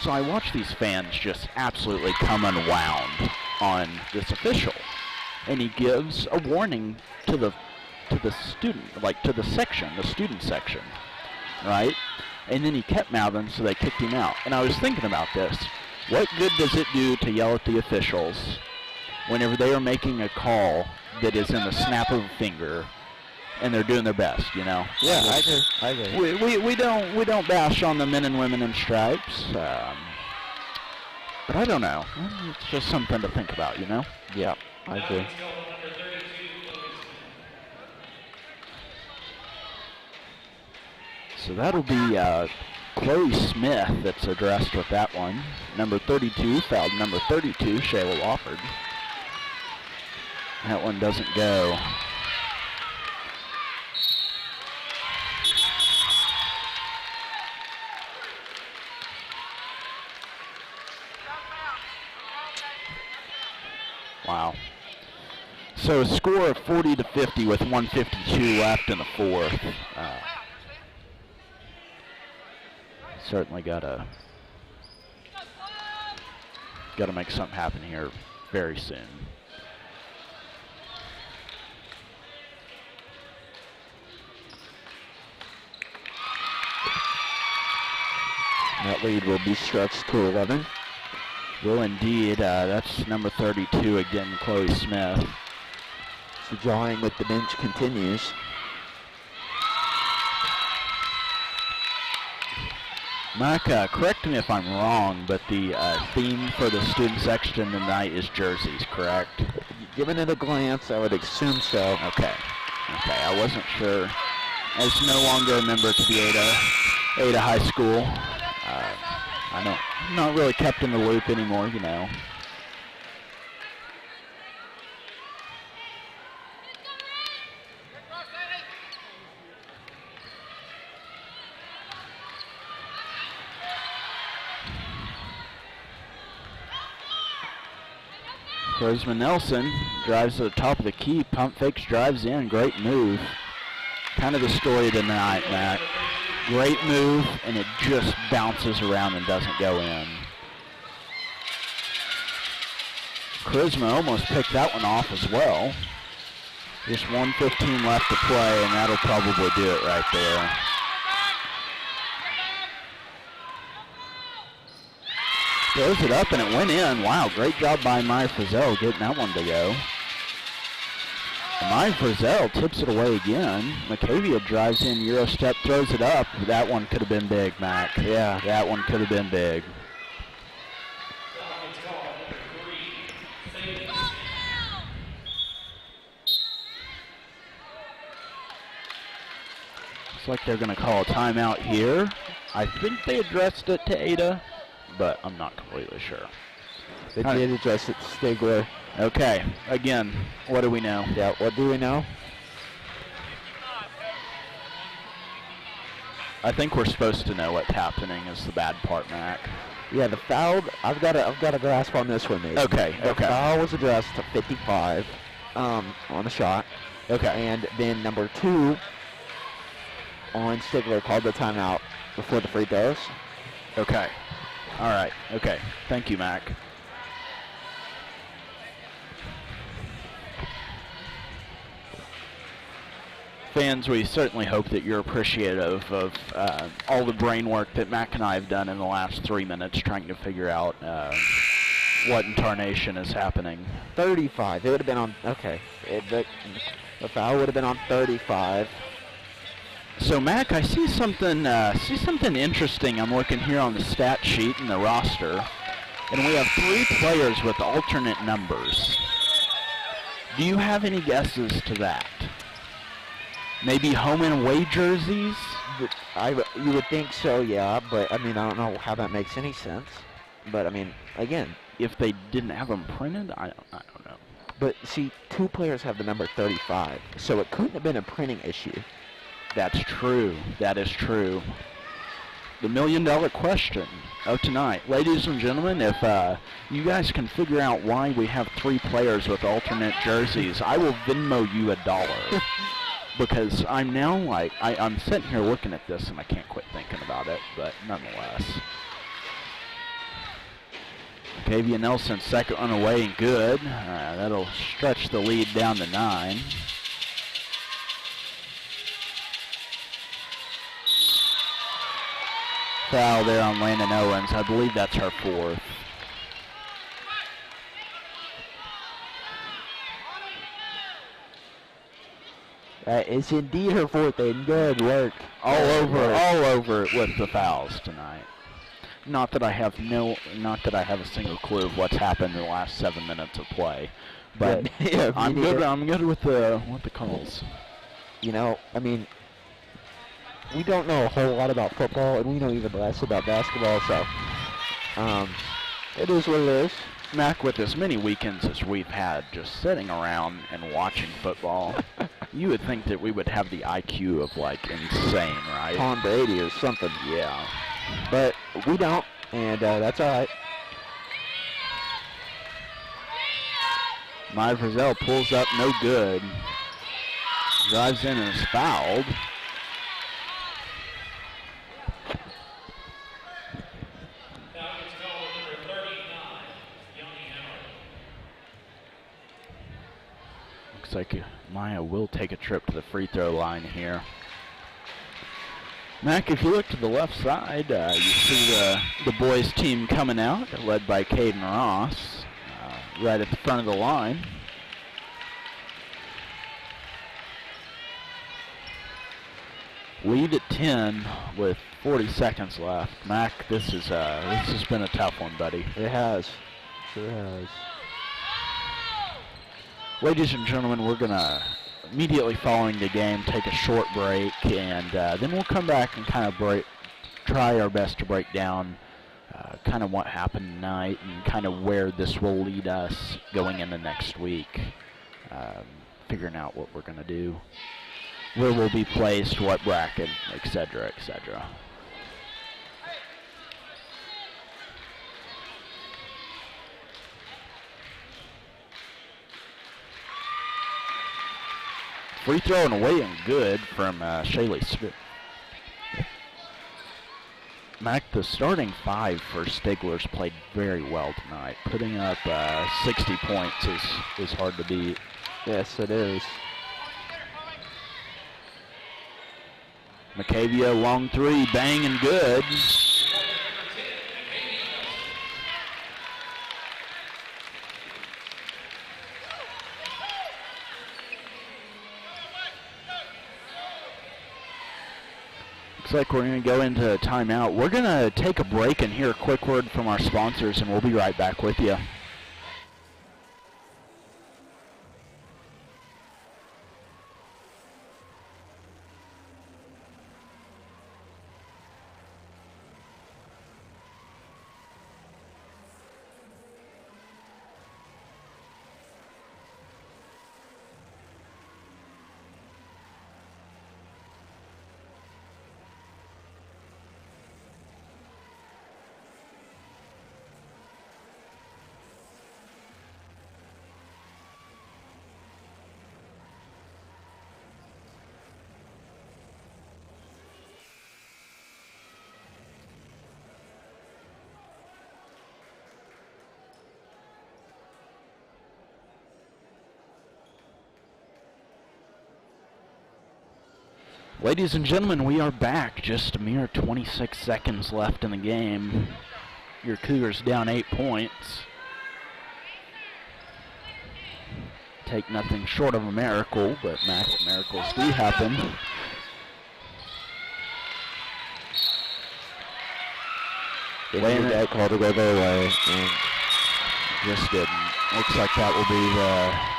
So I watched these fans just absolutely come unwound on this official, and he gives a warning to the student, like to the student section, right? And then he kept mouthing, so they kicked him out. And I was thinking about this. What good does it do to yell at the officials whenever they are making a call that is in the snap of a finger and they're doing their best, you know? Yeah, I agree. We don't bash on the men and women in stripes, but I don't know. It's just something to think about, you know? Yeah, I agree. So that'll be Chloe Smith that's addressed with that one. Number 32 fouled number 32, Shayla Wofford. That one doesn't go. Wow. So a score of 40-50 with 1:52 left in the fourth. Certainly gotta make something happen here very soon. That lead will be stretched to 11. Will indeed. That's number 32 again, Chloe Smith. So drawing with the bench continues. Mike, correct me if I'm wrong, but the theme for the student section tonight is jerseys, correct? Given it a glance, I would assume so. Okay, I wasn't sure. As no longer a member to the Ada High School, I'm not really kept in the loop anymore, you know. Charisma Nelson drives to the top of the key, pump fakes, drives in, great move. Kind of the story of the night, Matt. Great move, and it just bounces around and doesn't go in. Charisma almost picked that one off as well. Just 1:15 left to play, and that'll probably do it right there. Throws it up, and it went in. Wow, great job by Maya Frizzell getting that one to go. Maya Frizzell tips it away again. Macavia drives in, Euro step, throws it up. That one could have been big, Mac. Yeah, that one could have been big. Looks like they're going to call a timeout here. I think they addressed it to Ada, but I'm not completely sure. They did address it to Stigler. Okay, again, what do we know? Yeah, what do we know? I think we're supposed to know what's happening is the bad part, Mac. Yeah, the foul, I've got a grasp on this one, maybe. Okay, the foul was addressed to 55 on the shot. Okay. And then number 2 on Stigler called the timeout before the free throws. Okay. All right. Okay. Thank you, Mac. Fans, we certainly hope that you're appreciative of all the brain work that Mac and I have done in the last 3 minutes trying to figure out what in tarnation is happening. 35. It would have been on, okay. The foul would have been on 35. So, Mac, I see something interesting. I'm looking here on the stat sheet in the roster, and we have 3 players with alternate numbers. Do you have any guesses to that? Maybe home and away jerseys? You would think so, yeah, but I mean, I don't know how that makes any sense. But I mean, again, if they didn't have them printed, I don't know. But see, 2 players have the number 35, so it couldn't have been a printing issue. That's true. That is true. The $1,000,000 question of tonight. Ladies and gentlemen, if you guys can figure out why we have 3 players with alternate jerseys, I will Venmo you $1. Because I'm now like, I'm sitting here looking at this and I can't quit thinking about it, but nonetheless. Macavia Nelson, second one away and good. That'll stretch the lead down to 9. Foul there on Landon Owens. I believe that's her 4th. That is indeed her 4th, and good work. All over it with the fouls tonight. Not that I have a single clue of what's happened in the last 7 minutes of play, but yeah, I'm good with the calls. You know, I mean, we don't know a whole lot about football, and we know even less about basketball, so it is what it is. Mac, with as many weekends as we've had just sitting around and watching football, you would think that we would have the IQ of, like, insane, right? Tom Brady or something. Yeah. But we don't, and that's all right. Maya Frizzell pulls up, no good. Drives in and is fouled. Looks like Maya will take a trip to the free throw line here. Mac, if you look to the left side, you see the boys team coming out, led by Caden Ross, right at the front of the line. Lead at 10 with 40 seconds left. Mac, this has been a tough one, buddy. It has. Sure has. Ladies and gentlemen, we're going to, immediately following the game, take a short break, and then we'll come back and kind of try our best to break down kind of what happened tonight and kind of where this will lead us going into next week, figuring out what we're going to do, where we'll be placed, what bracket, etc., etc. Free throw and away and good from Shaylee Smith. Mac, the starting five for Stigler's played very well tonight. Putting up 60 points is hard to beat. Yes, it is. McCavia, long three, bang and good. Looks like we're going to go into a timeout. We're going to take a break and hear a quick word from our sponsors, and we'll be right back with you. Ladies and gentlemen, we are back. Just a mere 26 seconds left in the game. Your Cougars down 8 points. Take nothing short of a miracle, but miracles do happen. They made that call to go their way, and just didn't. Looks like that will be the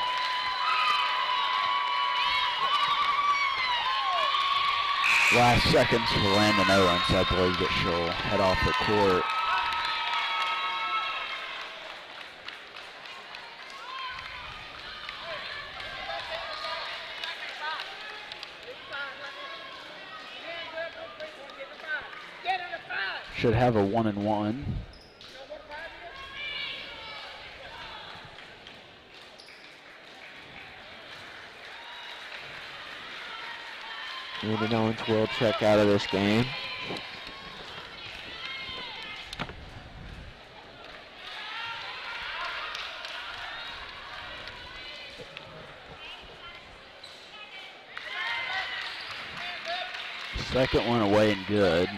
last seconds for Landon Owens. I believe that she'll head off the court. Should have a 1-and-1. Landon Owens will check out of this game. Second one away and good.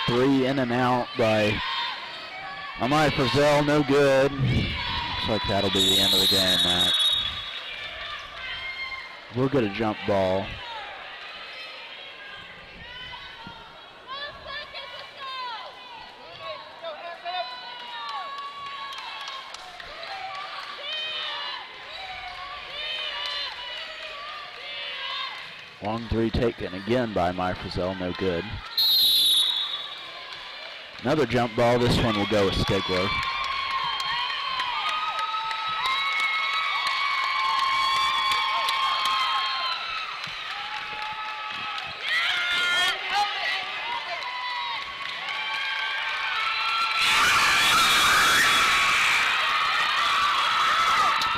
Three in and out by Amaya Frizzell, no good. Looks like that'll be the end of the game, Matt. We'll get a jump ball. Long three taken again by Amaya Frizzell, no good. Another jump ball. This one will go with Stigler.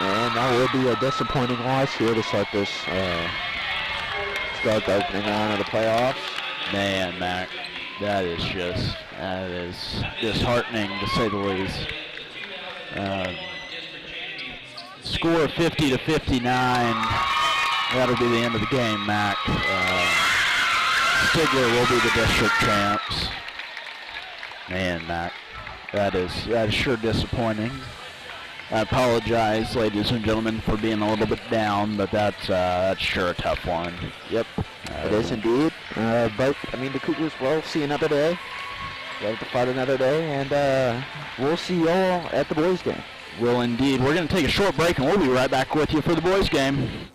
And that will be a disappointing loss here to start this start the opening round of the playoffs. Man, Mac, that is disheartening to say the least. Score 50-59. That'll be the end of the game, Mac. Stigler will be the district champs. Man, Mac, that is sure disappointing. I apologize, ladies and gentlemen, for being a little bit down, but that's sure a tough one. Yep, it is indeed. But I mean, the Cougars will see another day. They have to fight another day, and we'll see you all at the boys' game. Will indeed. We're going to take a short break, and we'll be right back with you for the boys' game.